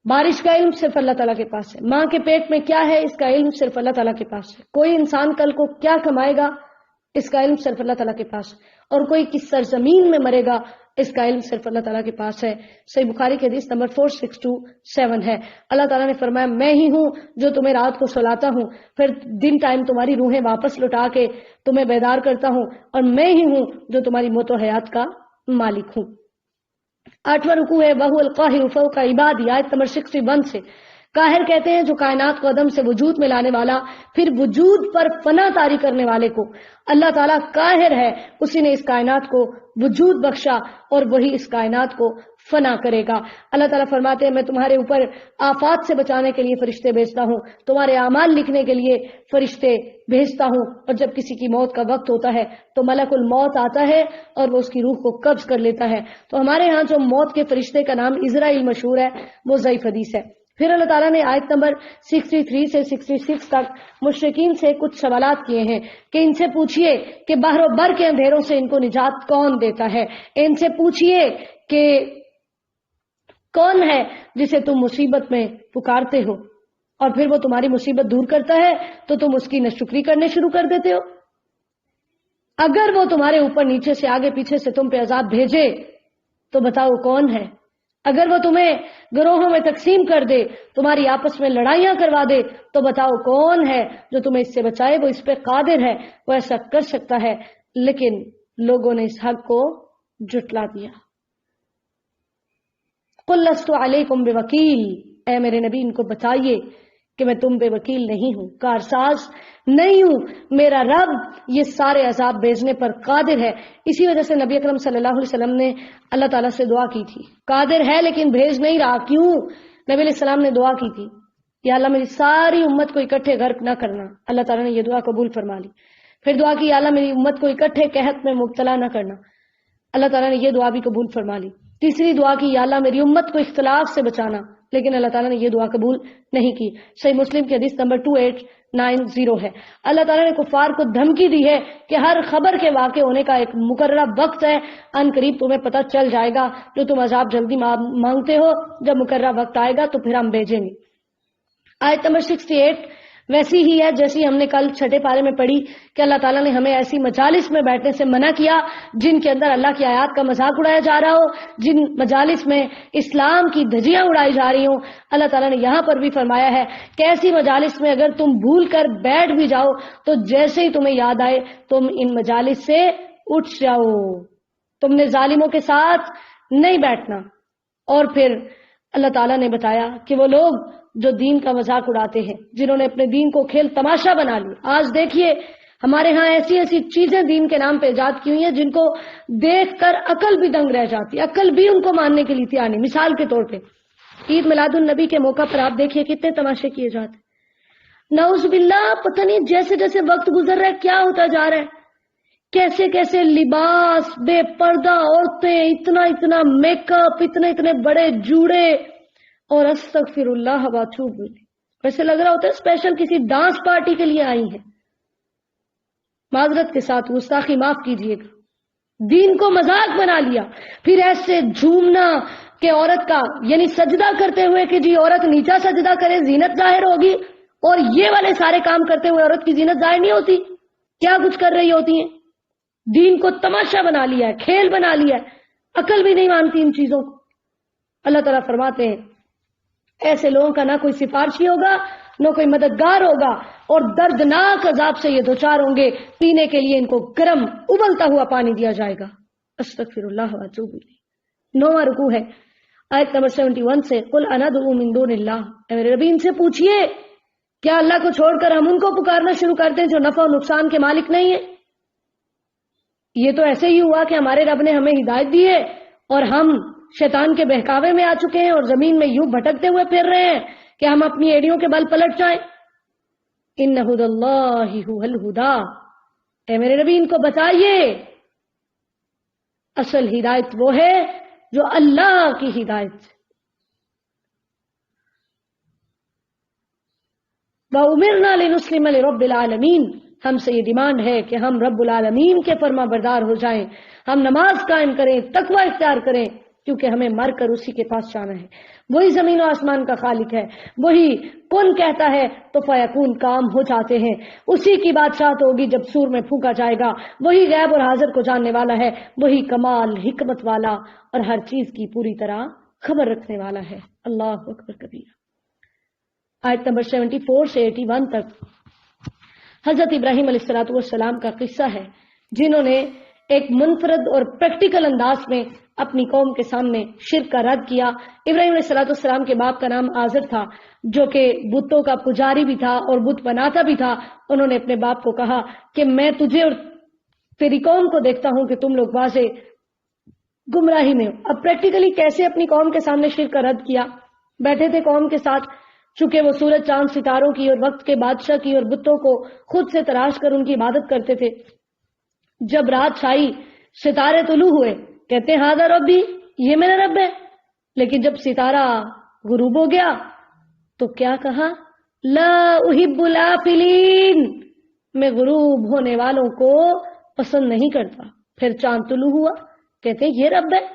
بارش کا علم صرف اللہ تعالیٰ کے پاس ہے، ماں کے پیٹ میں کیا ہے اس کا علم صرف اللہ تعالیٰ کے پاس ہے، کوئی انسان کل کو کیا کمائے گا اس کا علم صرف اللہ تعالیٰ کے پاس ہے، اور کوئی کس سرزمین میں مرے گا اس کا علم صرف اللہ تعالیٰ کے پاس ہے۔ صحیح بخاری کی حدیث نمبر 4627 ہے۔ اللہ تعالیٰ نے فرمایا میں ہی ہوں جو تمہیں رات کو سلاتا ہوں، پھر دن ٹائم تمہاری روحیں واپس لوٹا کے تمہیں بیدار کرتا ہوں، اور میں ہی ہوں جو تمہاری موت و حیات کا مالک ہوں۔ 8واں رکوع ہے وَهُوَ الْقَاهِرُ فَوْقَ عِبَادِهِ، آیت نمبر 61 سے۔ قاہر کہتے ہیں جو کائنات کو عدم سے وجود میں لانے والا، پھر وجود پر فنا طاری کرنے والے کو۔ اللہ تعالیٰ قاہر ہے، اسی نے اس کائنات کو وجود بخشا اور وہی اس کائنات کو فنا کرے گا۔ اللہ تعالیٰ فرماتے ہیں میں تمہارے اوپر آفات سے بچانے کے لیے فرشتے بھیجتا ہوں، تمہارے اعمال لکھنے کے لیے فرشتے بھیجتا ہوں، اور جب کسی کی موت کا وقت ہوتا ہے تو ملک الموت آتا ہے اور وہ اس کی روح کو قبض کر لیتا ہے۔ تو ہمارے ہاں جو موت کے فرشتے کا نام عزرائیل مشہور ہے وہ ضعیف حدیث ہے۔ پھر اللہ تعالیٰ نے آیت نمبر 63 سے 66 تک مشرکین سے کچھ سوالات کیے ہیں کہ ان سے پوچھئے کہ بحر و بر کے اندھیروں سے ان کو نجات کون دیتا ہے، ان سے پوچھئے کہ کون ہے جسے تم مصیبت میں پکارتے ہو اور پھر وہ تمہاری مصیبت دور کرتا ہے تو تم اس کی ناشکری کرنے شروع کر دیتے ہو۔ اگر وہ تمہارے اوپر نیچے سے آگے پیچھے سے تم پہ عذاب بھیجے تو بتاؤ کون ہے؟ اگر وہ تمہیں گروہوں میں تقسیم کر دے، تمہاری آپس میں لڑائیاں کروا دے تو بتاؤ کون ہے جو تمہیں اس سے بچائے؟ وہ اس پہ قادر ہے، وہ ایسا کر سکتا ہے۔ لیکن لوگوں نے اس حق کو جھٹلا دیا۔ قُلْ لَسْتُ عَلَيْكُمْ بِوَكِيلٍ، اے میرے نبی ان کو بتائیے کہ میں تم پہ وکیل نہیں ہوں، کارساز نہیں ہوں، میرا رب یہ سارے عذاب بھیجنے پر قادر ہے۔ اسی وجہ سے نبی اکرم صلی اللہ علیہ وسلم نے اللہ تعالیٰ سے دعا کی تھی، قادر ہے لیکن بھیج نہیں رہا، کیوں؟ نبی علیہ السلام نے دعا کی تھی یا اللہ میری ساری امت کو اکٹھے غرق نہ کرنا، اللہ تعالیٰ نے یہ دعا قبول فرما لی۔ پھر دعا کی یا اللہ میری امت کو اکٹھے قحط میں مبتلا نہ کرنا، اللہ تعالیٰ نے یہ دعا بھی قبول فرما لی۔ تیسری دعا کی یا اللہ میری امت کو اختلاف سے بچانا، لیکن اللہ تعالیٰ نے یہ دعا قبول نہیں کی۔ صحیح مسلم کی حدیث نمبر 2890 ہے۔ اللہ تعالیٰ نے کفار کو دھمکی دی ہے کہ ہر خبر کے واقع ہونے کا ایک مقررہ وقت ہے، ان قریب تمہیں پتہ چل جائے گا، جو تم عذاب جلدی مانگتے ہو جب مقررہ وقت آئے گا تو پھر ہم بھیجیں گے۔ آیت نمبر 68 ویسی ہی ہے جیسی ہم نے کل چھٹے پارے میں پڑھی کہ اللہ تعالیٰ نے ہمیں ایسی مجالس میں بیٹھنے سے منع کیا جن کے اندر اللہ کی آیات کا مذاق اڑایا جا رہا ہو، جن مجالس میں اسلام کی دھجیاں اڑائی جا رہی ہوں۔ اللہ تعالیٰ نے یہاں پر بھی فرمایا ہے کہ ایسی مجالس میں اگر تم بھول کر بیٹھ بھی جاؤ تو جیسے ہی تمہیں یاد آئے تم ان مجالس سے اٹھ جاؤ، تم نے ظالموں کے ساتھ نہیں بیٹھنا۔ اور پھر اللہ تعالیٰ نے بتایا کہ وہ لوگ جو دین کا مذاق اڑاتے ہیں، جنہوں نے اپنے دین کو کھیل تماشا بنا لیا۔ آج دیکھیے ہمارے ہاں ایسی ایسی چیزیں دین کے نام پہ ایجاد کی ہوئی ہیں جن کو دیکھ کر عقل بھی دنگ رہ جاتی ہے، عقل بھی ان کو ماننے کے لیے تیار نہیں۔ مثال کے طور پہ عید میلاد النبی کے موقع پر آپ دیکھیے کتنے تماشے کیے جاتے ہیں۔ نعوذ باللہ، پتہ نہیں جیسے جیسے وقت گزر رہا ہے کیا ہوتا جا رہا ہے، کیسے کیسے لباس، بے پردہ عورتیں، اتنا اتنا میک اپ، اتنے اتنے بڑے جوڑے، اور استغفر اللہ واتوب الیہ. ویسے لگ رہا ہوتا ہے اسپیشل کسی ڈانس پارٹی کے لیے آئی ہیں. معذرت کے ساتھ گستاخی معاف کیجیے گا. دین کو مذاق بنا لیا. پھر ایسے جھومنا کہ عورت کا یعنی سجدہ کرتے ہوئے کہ جی عورت نیچا سجدہ کرے زینت ظاہر ہوگی، اور یہ والے سارے کام کرتے ہوئے عورت کی زینت ظاہر نہیں ہوتی. کیا کچھ کر رہی ہوتی ہیں. دین کو تماشا بنا لیا ہے، کھیل بنا لیا ہے، عقل بھی نہیں مانتی ان چیزوں کو. اللہ تعالیٰ فرماتے ہیں ایسے لوگوں کا نہ کوئی سفارشی ہوگا نہ کوئی مددگار ہوگا، اور دردناک عذاب سے یہ دوچار ہوں گے. پینے کے لیے ان کو گرم ابلتا ہوا پانی دیا جائے گا. استغفر اللہ واتوب الیہ. 9واں رکوع ہے آیت نمبر 71 سے. قل اندعو من دون اللہ، اے میرے نبی ان سے پوچھئے کیا اللہ کو چھوڑ کر ہم ان کو پکارنا شروع کرتے ہیں جو نفع و نقصان کے مالک نہیں ہیں؟ یہ تو ایسے ہی ہوا کہ ہمارے رب نے ہمیں ہدایت دی ہے اور ہم شیطان کے بہکاوے میں آ چکے ہیں اور زمین میں یوں بھٹکتے ہوئے پھر رہے ہیں کہ ہم اپنی ایڑیوں کے بل پلٹ جائیں. ان ہدی اللہ ھو الہدی، اے میرے نبی ان کو بتائیے اصل ہدایت وہ ہے جو اللہ کی ہدایت. وَأُمِرْنَا لِنُسْلِمَ لِرَبِّ الْعَالَمِينَ، ہم سے یہ ڈیمانڈ ہے کہ ہم رب العالمین کے فرما بردار ہو جائیں، ہم نماز قائم کریں، تقوی اختیار کریں، کیونکہ ہمیں مر کر اسی کے پاس جانا ہے. وہی زمین و آسمان کا خالق ہے، وہی کن کہتا ہے تو فیکون کام ہو جاتے ہیں. اسی کی بادشاہت ہوگی جب سور میں پھونکا جائے گا. وہی غیب اور حاضر کو جاننے والا ہے، وہی کمال حکمت والا اور ہر چیز کی پوری طرح خبر رکھنے والا ہے. اللہ اکبر کبیرہ. آیت نمبر 74 سے 81 تک حضرت ابراہیم علیہ السلام کا قصہ ہے، جنہوں نے ایک منفرد اور پریکٹیکل انداز میں اپنی قوم کے سامنے شرک کا رد کیا. ابراہیم علیہ السلام کے باپ کا نام آزر تھا، جو کہ بتوں کا پجاری بھی تھا اور بت بناتا بھی تھا. انہوں نے اپنے باپ کو کہا کہ میں تجھے اور تیری قوم کو دیکھتا ہوں کہ تم لوگ واضح گمراہی میں ہو. اب پریکٹیکلی کیسے اپنی قوم کے سامنے شرک کا رد کیا؟ بیٹھے تھے قوم کے ساتھ، چونکہ وہ سورج چاند ستاروں کی اور وقت کے بادشاہ کی اور بتوں کو خود سے تراش کر ان کی عبادت کرتے تھے. جب رات چھائی ستارے طلوع ہوئے، کہتے ہیں ہاذا ربی، یہ میرا رب ہے. لیکن جب ستارہ غروب ہو گیا تو کیا کہا؟ لا احب الافلین، میں غروب ہونے والوں کو پسند نہیں کرتا. پھر چاند طلوع ہوا، کہتے ہیں یہ رب ہے.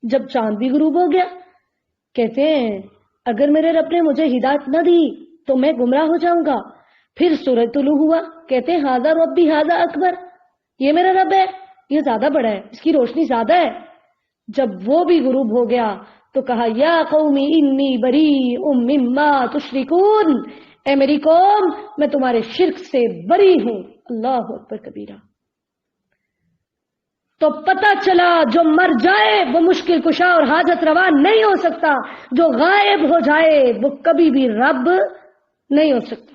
جب چاند بھی غروب ہو گیا، کہتے ہیں اگر میرے رب نے مجھے ہدایت نہ دی تو میں گمراہ ہو جاؤں گا. پھر سورج طلوع ہوا، کہتے ہیں ہاذا ربی ہاذا اکبر، یہ میرا رب ہے، یہ زیادہ بڑا ہے، اس کی روشنی زیادہ ہے. جب وہ بھی غروب ہو گیا تو کہا یا قومی انی بریء مما تشرکون، اے میری قوم میں تمہارے شرک سے بری ہوں. اللہ اکبر کبیرہ. تو پتہ چلا جو مر جائے وہ مشکل کشا اور حاجت روا نہیں ہو سکتا، جو غائب ہو جائے وہ کبھی بھی رب نہیں ہو سکتا.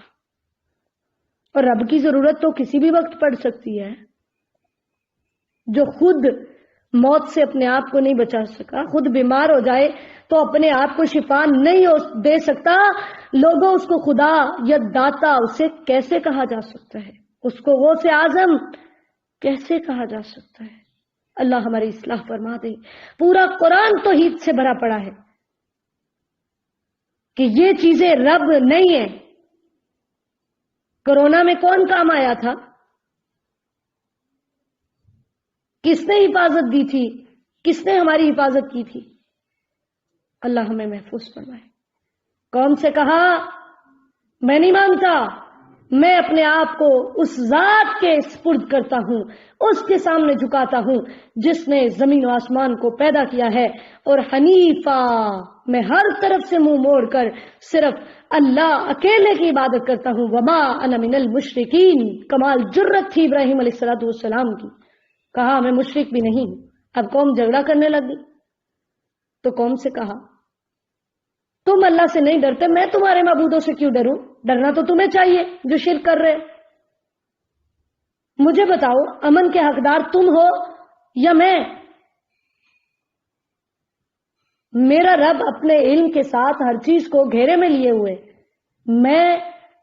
اور رب کی ضرورت تو کسی بھی وقت پڑ سکتی ہے. جو خود موت سے اپنے آپ کو نہیں بچا سکا، خود بیمار ہو جائے تو اپنے آپ کو شفا نہیں دے سکتا، لوگوں اس کو خدا یا داتا اسے کیسے کہا جا سکتا ہے؟ اس کو وہ سے اعظم کیسے کہا جا سکتا ہے؟ اللہ ہماری اصلاح فرما دے. پورا قرآن توحید سے بھرا پڑا ہے کہ یہ چیزیں رب نہیں ہیں. کورونا میں کون کام آیا تھا؟ کس نے حفاظت دی تھی؟ کس نے ہماری حفاظت کی تھی؟ اللہ ہمیں محفوظ فرمائے. قوم سے کہا میں نہیں مانتا، میں اپنے آپ کو اس ذات کے سپرد کرتا ہوں، اس کے سامنے جھکاتا ہوں جس نے زمین و آسمان کو پیدا کیا ہے، اور حنیفہ، میں ہر طرف سے منہ موڑ کر صرف اللہ اکیلے کی عبادت کرتا ہوں. وما انا من المشرکین. کمال جرت تھی ابراہیم علیہ السلام کی، کہا میں مشرک بھی نہیں ہوں. اب قوم جھگڑا کرنے لگی تو قوم سے کہا تم اللہ سے نہیں ڈرتے، میں تمہارے معبودوں سے کیوں ڈروں؟ ڈرنا تو تمہیں چاہیے جو شرک کر رہے. مجھے بتاؤ امن کے حقدار تم ہو یا میں؟ میرا رب اپنے علم کے ساتھ ہر چیز کو گھیرے میں لیے ہوئے، میں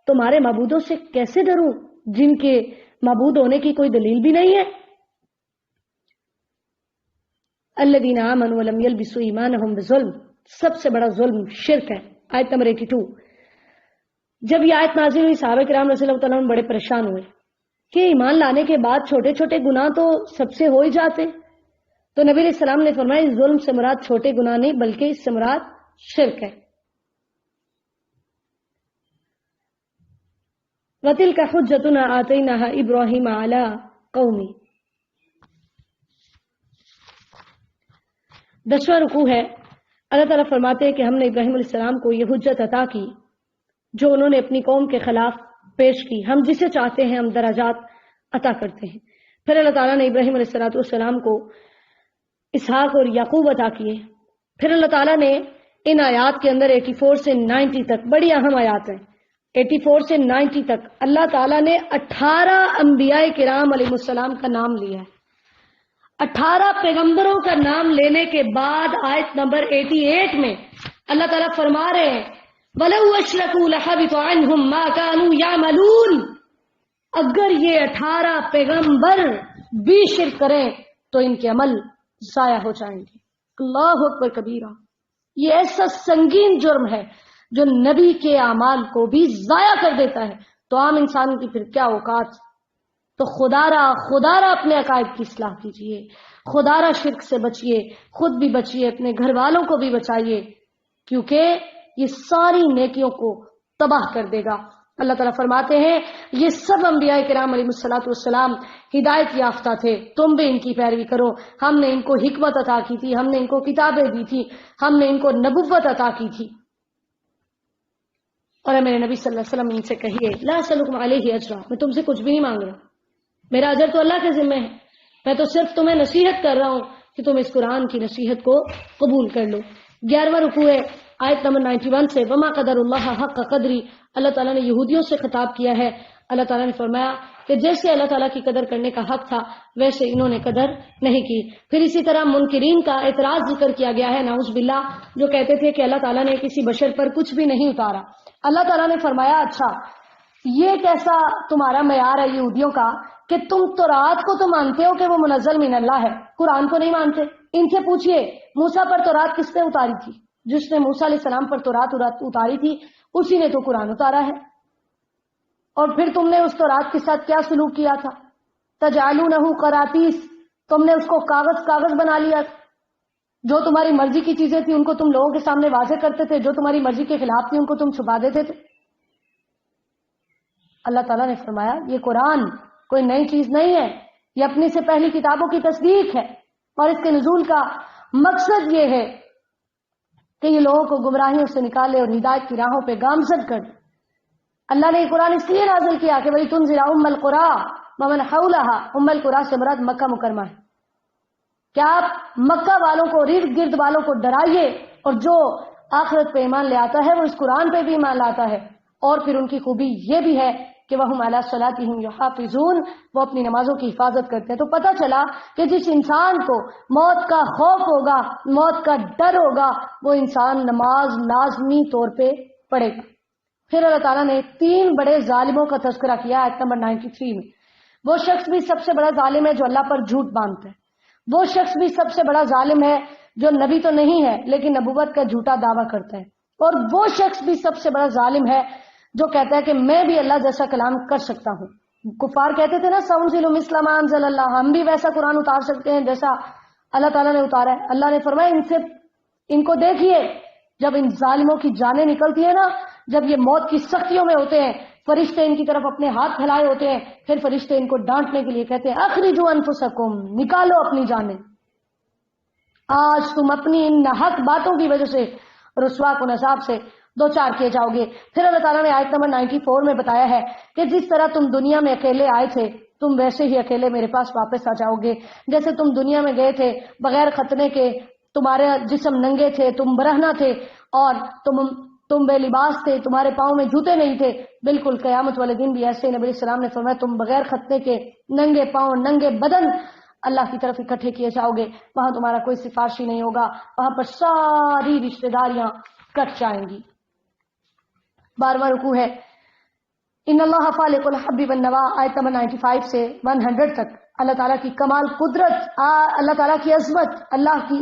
تمہارے معبودوں سے کیسے ڈروں جن کے معبود ہونے کی کوئی دلیل بھی نہیں ہے؟ الذین آمنوا ولم یلبسوا ایمانہم بظلم سب سے بڑا ظلم شرک ہے. آیت نمبر 82. جب یہ آیت نازل ہوئی صحابہ کرام رضی اللہ تعالیٰ عنہ بڑے پریشان ہوئے کہ ایمان لانے کے بعد چھوٹے چھوٹے گناہ تو سب سے ہو ہی جاتے. تو نبی علیہ السلام نے فرمایا اس ظلم سے مراد چھوٹے گناہ نہیں بلکہ اس سے مراد شرک ہے. وَتِلْكَ حُجَّتُنَا آتَيْنَاهَا إِبْرَاهِيمَ عَلَىٰ قَوْمِهِ. 10واں رکوع ہے. اللہ تعالیٰ فرماتے ہیں کہ ہم نے ابراہیم علیہ السلام کو یہ حجت عطا کی جو انہوں نے اپنی قوم کے خلاف پیش کی. ہم جسے چاہتے ہیں ہم درجات عطا کرتے ہیں. پھر اللہ تعالیٰ نے ابراہیم علیہ السلام کو اسحاق اور یعقوب عطا کیے. پھر اللہ تعالیٰ نے ان آیات کے اندر 84 سے 90 تک بڑی اہم آیات ہیں. 84 سے 90 تک اللہ تعالیٰ نے 18 انبیاء کرام علیہ السلام کا نام لیا ہے. 18 پیغمبروں کا نام لینے کے بعد آیت نمبر 88 میں اللہ تعالیٰ فرما رہے ہیں وَلَوْ أَشْرَكُوا لَحَبِطَ عَنْهُمْ مَا كَانُوا يَعْمَلُونَ. اگر یہ 18 پیغمبر بھی شرک کریں تو ان کے عمل ضائع ہو جائیں گے. اللہ اکبر کبیرہ. یہ ایسا سنگین جرم ہے جو نبی کے اعمال کو بھی ضائع کر دیتا ہے. تو عام انسان کی پھر کیا اوقات. تو خدا را اپنے عقائد کی اصلاح کیجیے. خدا را شرک سے بچیے. خود بھی بچیے, اپنے گھر والوں کو بھی بچائیے, کیونکہ یہ ساری نیکیوں کو تباہ کر دے گا. اللہ تعالیٰ فرماتے ہیں یہ سب انبیاء کرام علیہ السلام ہدایت یافتہ تھے, تم بھی ان کی پیروی کرو. ہم نے ان کو حکمت عطا کی تھی, ہم نے ان کو کتابیں دی تھی, ہم نے ان کو نبوت عطا کی تھی. اور میرے نبی صلی اللہ علیہ وسلم ان سے کہیے لا اسألکم علیہ اجرا, میں تم سے کچھ بھی نہیں مانگ رہا, میرا اجر تو اللہ کے ذمہ ہے. میں تو صرف تمہیں نصیحت کر رہا ہوں کہ تم اس قرآن کی نصیحت کو قبول کر لو. 11واں رکوع ہے آیت نمبر 91 سے وما قدر اللہ حق قدری. اللہ تعالیٰ نے یہودیوں سے خطاب کیا ہے. اللہ تعالیٰ نے فرمایا کہ جیسے اللہ تعالیٰ کی قدر کرنے کا حق تھا ویسے انہوں نے قدر نہیں کی. پھر اسی طرح منکرین کا اعتراض ذکر کیا گیا ہے نعوذ باللہ, جو کہتے تھے کہ اللہ تعالیٰ نے کسی بشر پر کچھ بھی نہیں اتارا. اللہ تعالیٰ نے فرمایا اچھا یہ کیسا تمہارا معیار ہے یہودیوں کا کہ تم تورات کو تو مانتے ہو کہ وہ منزل من اللہ ہے, قرآن کو نہیں مانتے. ان سے پوچھئے موسیٰ پر تورات کس نے اتاری تھی؟ جس نے موسیٰ علیہ السلام پر تورات اتاری تھی اسی نے تو قرآن اتارا ہے. اور پھر تم نے اس تورات کے ساتھ کیا سلوک کیا تھا؟ تجعلونہ قراطیس, تم نے اس کو کاغذ بنا لیا. جو تمہاری مرضی کی چیزیں تھیں ان کو تم لوگوں کے سامنے واضح کرتے تھے, جو تمہاری مرضی کے خلاف تھی ان کو تم چھپا دیتے تھے. اللہ تعالیٰ نے فرمایا یہ قرآن کوئی نئی چیز نہیں ہے, یہ اپنی سے پہلی کتابوں کی تصدیق ہے, اور اس کے نزول کا مقصد یہ ہے کہ یہ لوگوں کو گمراہیوں سے نکالے اور ہدایت کی راہوں پہ گامزد کر دے. اللہ نے یہ قرآن اس لیے نازل کیا کہ وہی تنذر ام القری ومن حولھا. ام القری سے مراد مکہ مکرمہ ہے. کیا آپ مکہ والوں کو, ارد گرد والوں کو ڈرائیے, اور جو آخرت پہ ایمان لے آتا ہے وہ اس قرآن پہ بھی ایمان لاتا ہے. اور پھر ان کی خوبی یہ بھی ہے کہ وہم علی صلاتہم یحافظون, وہ اپنی نمازوں کی حفاظت کرتے ہیں. تو پتہ چلا کہ جس انسان کو موت کا خوف ہوگا, موت کا ڈر ہوگا, وہ انسان نماز لازمی طور پہ پڑھے گا. پھر اللہ تعالیٰ نے 3 بڑے ظالموں کا تذکرہ کیا آیت نمبر 93 میں. وہ شخص بھی سب سے بڑا ظالم ہے جو اللہ پر جھوٹ باندھتا ہے. وہ شخص بھی سب سے بڑا ظالم ہے جو نبی تو نہیں ہے لیکن نبوت کا جھوٹا دعویٰ کرتا ہے. اور وہ شخص بھی سب سے بڑا ظالم ہے جو کہتا ہے کہ میں بھی اللہ جیسا کلام کر سکتا ہوں. کفار کہتے تھے نا سأنزل مثل ما انزل اللہ, ہم بھی ویسا قرآن اتار سکتے ہیں جیسا اللہ تعالیٰ نے اتارا ہے. اللہ نے فرمایا ان کو دیکھیے جب ان ظالموں کی جانیں نکلتی ہے نا, جب یہ موت کی سختیوں میں ہوتے ہیں, فرشتے ان کی طرف اپنے ہاتھ پھیلائے ہوتے ہیں, پھر فرشتے ان کو ڈانٹنے کے لیے کہتے ہیں اخرجوا انفسکم, نکالو اپنی جانیں. آج تم اپنی ان ناحق باتوں کی وجہ سے رسوا کن عذاب سے دو چار کیے جاؤ گے. پھر اللہ تعالیٰ نے آیت نمبر 94 میں بتایا ہے کہ جس طرح تم دنیا میں اکیلے آئے تھے تم ویسے ہی اکیلے میرے پاس واپس آ جاؤ گے. جیسے تم دنیا میں گئے تھے بغیر ختنے کے, تمہارے جسم ننگے تھے, تم برہنہ تھے, اور تم بے لباس تھے, تمہارے پاؤں میں جوتے نہیں تھے, بالکل قیامت والے دن بھی ایسے. نبی السلام نے فرمایا تم بغیر ختنے کے ننگے پاؤں ننگے بدن اللہ کی طرف اکٹھے کیے جاؤ گے. وہاں تمہارا کوئی سفارشی نہیں ہوگا, وہاں پر ساری رشتہ داریاں کٹ جائیں گی. 12واں رکوع ہے ان اللہ فالق الحب والنوا, آیت نمبر 95 سے 100 تک. اللہ تعالیٰ کی کمال قدرت, اللہ تعالیٰ کی عظمت, اللہ کی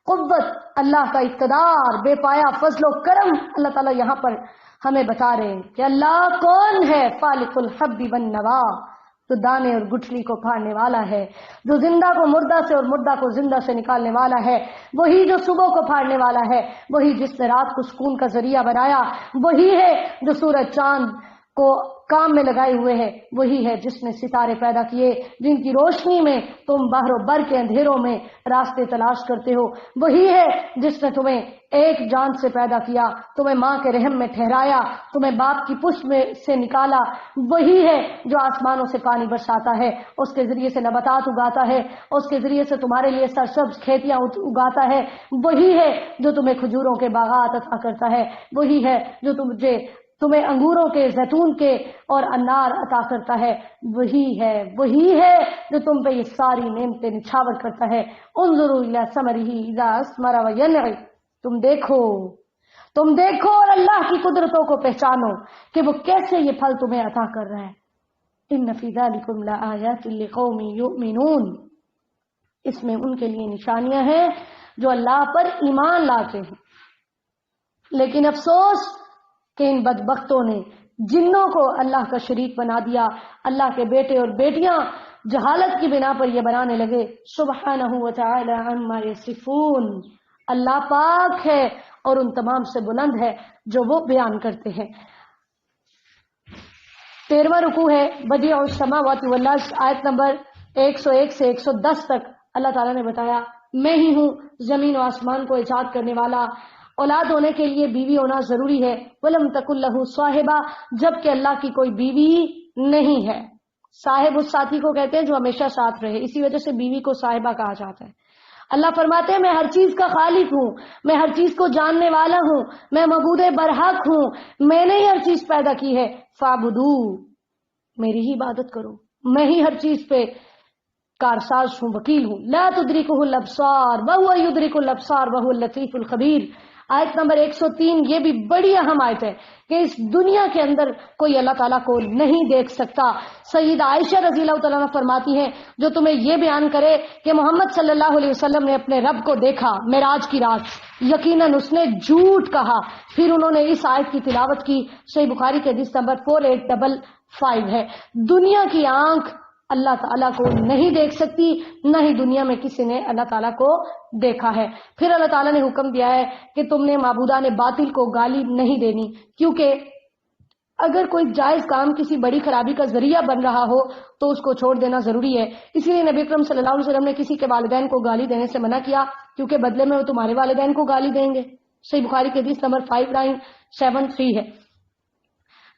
قوت، اللہ کا اقتدار، بے پایا فضل و کرم اللہ تعالیٰ یہاں پر ہمیں بتا رہے ہیں کہ اللہ کون ہے، فالق الحب والنوا، جو دانے اور گٹھلی کو پھاڑنے والا ہے، جو زندہ کو مردہ سے اور مردہ کو زندہ سے نکالنے والا ہے، وہی جو صبح کو پھاڑنے والا ہے، وہی جس نے رات کو سکون کا ذریعہ بنایا، وہی ہے جو سورج چاند کو کام میں لگائے ہوئے ہے، وہی ہے جس نے ستارے پیدا کیے جن کی روشنی میں تم بحر و بر کے اندھیروں میں راستے تلاش کرتے ہو، وہی ہے جس نے تمہیں ایک جان سے پیدا کیا، تمہیں ماں کے رحم میں ٹھہرایا، تمہیں باپ کی پشت میں سے نکالا، وہی ہے جو آسمانوں سے پانی برساتا ہے، اس کے ذریعے سے نباتات اگاتا ہے، اس کے ذریعے سے تمہارے لیے سرسبز کھیتیاں اگاتا ہے، وہی ہے جو تمہیں کھجوروں کے باغات عطا کرتا ہے، وہی ہے جو تمہیں انگوروں کے، زیتون کے اور انار عطا کرتا ہے، وہی ہے جو تم پہ یہ ساری نعمتیں نچھاور کرتا ہے۔ انظروا الی ثمرہ اذا اثمر وینعم، تم دیکھو اور اللہ کی قدرتوں کو پہچانو کہ وہ کیسے یہ پھل تمہیں عطا کر رہا ہے۔ ان فی ذلکم لآیات لقوم یؤمنون، اس میں ان کے لیے نشانیاں ہیں جو اللہ پر ایمان لاتے ہیں، لیکن افسوس کہ ان بدبختوں نے جنوں کو اللہ کا شریک بنا دیا، اللہ کے بیٹے اور بیٹیاں جہالت کی بنا پر یہ بنانے لگے۔ سبحانہ وتعالی عما یصفون، اللہ پاک ہے اور ان تمام سے بلند ہے جو وہ بیان کرتے ہیں۔ 13واں رکوع ہے بدیع السماوات والارض، آیت نمبر 101 سے 110 تک۔ اللہ تعالیٰ نے بتایا میں ہی ہوں زمین و آسمان کو ایجاد کرنے والا، اولاد ہونے کے لیے بیوی ہونا ضروری ہے، وَلَمْ تَكُنْ لَهُ صَاحِبَةٌ، جبکہ اللہ کی کوئی بیوی نہیں ہے۔ صاحب اس ساتھی کو کہتے ہیں جو ہمیشہ ساتھ رہے، اسی وجہ سے بیوی کو صاحبہ کہا جاتا ہے۔ اللہ فرماتے ہیں میں ہر چیز کا خالق ہوں، میں ہر چیز کو جاننے والا ہوں، میں معبود برحق ہوں، میں نے ہی ہر چیز پیدا کی ہے، فَاعْبُدُوا، میری ہی عبادت کرو، میں ہی ہر چیز پہ کارساز ہوں، وکیل ہوں۔ لا تدرکہ الابصار وہو یدرک الابصار وہو اللطیف الخبیر، آیت نمبر 103۔ یہ بھی بڑی اہم آیت ہے کہ اس دنیا کے اندر کوئی اللہ تعالیٰ کو نہیں دیکھ سکتا۔ سیدہ عائشہ رضی اللہ تعالیٰ عنہ فرماتی ہیں جو تمہیں یہ بیان کرے کہ محمد صلی اللہ علیہ وسلم نے اپنے رب کو دیکھا معراج کی رات، یقیناً اس نے جھوٹ کہا۔ پھر انہوں نے اس آیت کی تلاوت کی، صحیح بخاری کے حدیث نمبر 4855 ہے۔ دنیا کی آنکھ اللہ تعالیٰ کو نہیں دیکھ سکتی، نہ ہی دنیا میں کسی نے اللہ تعالیٰ کو دیکھا ہے۔ پھر اللہ تعالیٰ نے حکم دیا ہے کہ تم نے معبودان باطل کو گالی نہیں دینی، کیونکہ اگر کوئی جائز کام کسی بڑی خرابی کا ذریعہ بن رہا ہو تو اس کو چھوڑ دینا ضروری ہے۔ اسی لیے نبی اکرم صلی اللہ علیہ وسلم نے کسی کے والدین کو گالی دینے سے منع کیا، کیونکہ بدلے میں وہ تمہارے والدین کو گالی دیں گے۔ صحیح بخاری کے حدیث نمبر 5973 ہے۔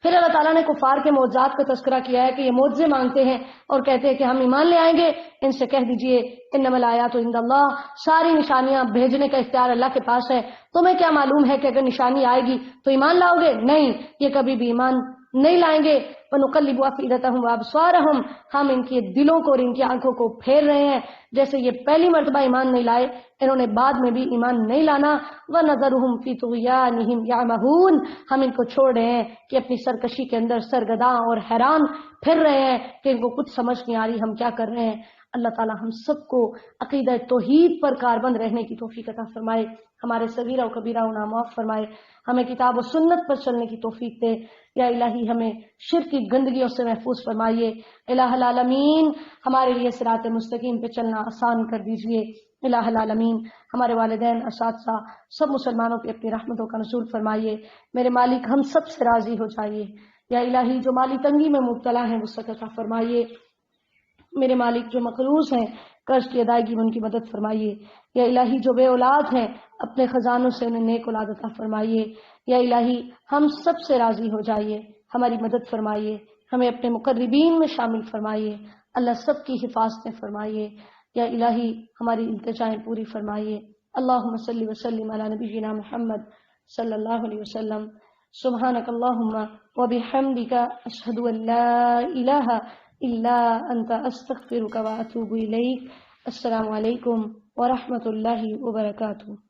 پھر اللہ تعالیٰ نے کفار کے معجزات کا تذکرہ کیا ہے کہ یہ معجزے مانگتے ہیں اور کہتے ہیں کہ ہم ایمان لے آئیں گے۔ ان سے کہہ دیجئے انما الآیات عند اللہ، ساری نشانیاں بھیجنے کا اختیار اللہ کے پاس ہے، تمہیں کیا معلوم ہے کہ اگر نشانی آئے گی تو ایمان لاؤ گے؟ نہیں، یہ کبھی بھی ایمان نہیں لائیں گے۔ وَنُقَلِّبُ أَفْئِدَتَهُمْ وَأَبْصَارَهُمْ، ہم ان کی دلوں کو اور ان کی آنکھوں کو پھیر رہے ہیں، جیسے یہ پہلی مرتبہ ایمان نہیں لائے انہوں نے بعد میں بھی ایمان نہیں لانا۔ وَنَذَرُهُمْ فِي طُغْيَانِهِمْ يَعْمَهُونَ، ہم ان کو چھوڑ رہے ہیں کہ اپنی سرکشی کے اندر سرگرداں اور حیران پھر رہے ہیں کہ ان کو کچھ سمجھ نہیں آ رہی ہم کیا کر رہے ہیں۔ اللہ تعالی ہم سب کو عقیدہ توحید پر کاربند رہنے کی توفیق عطا فرمائے، ہمارے صغیرہ و کبیرہ گناہ معاف فرمائے، ہمیں کتاب و سنت پر چلنے کی توفیق دے۔ یا الہی ہمیں شرک کی گندگیوں سے محفوظ فرمائیے۔ الہ العالمین ہمارے لیے صراط مستقیم پہ چلنا آسان کر دیجئے۔ الہ العالمین ہمارے والدین، اساتذہ، سب مسلمانوں کی اپنی رحمتوں کا نزول فرمائیے۔ میرے مالک ہم سب سے راضی ہو جائیے۔ یا الہی جو مالی تنگی میں مبتلا ہیں وسعت عطا فرمائیے۔ میرے مالک جو مقروض ہیں قرض کی ادائیگی میں ان کی مدد فرمائیے۔ یا الہی جو بے اولاد ہیں اپنے خزانوں سے انہیں نیک اولاد عطا فرمائیے۔ یا الہی ہم سب سے راضی ہو جائیے، ہماری مدد فرمائیے، ہمیں اپنے مقربین میں شامل فرمائیے، اللہ سب کی حفاظتیں فرمائیے۔ یا الہی ہماری التجائیں پوری فرمائیے۔ اللہم صلی وسلم علی نبینا محمد صلی اللہ علیہ وسلم۔ سبحانک اللہم وبحمدک، اشہد ان لا الہ الا انت، استغفرک واتوب الیک۔ السلام علیکم ورحمۃ اللہ وبرکاتہ۔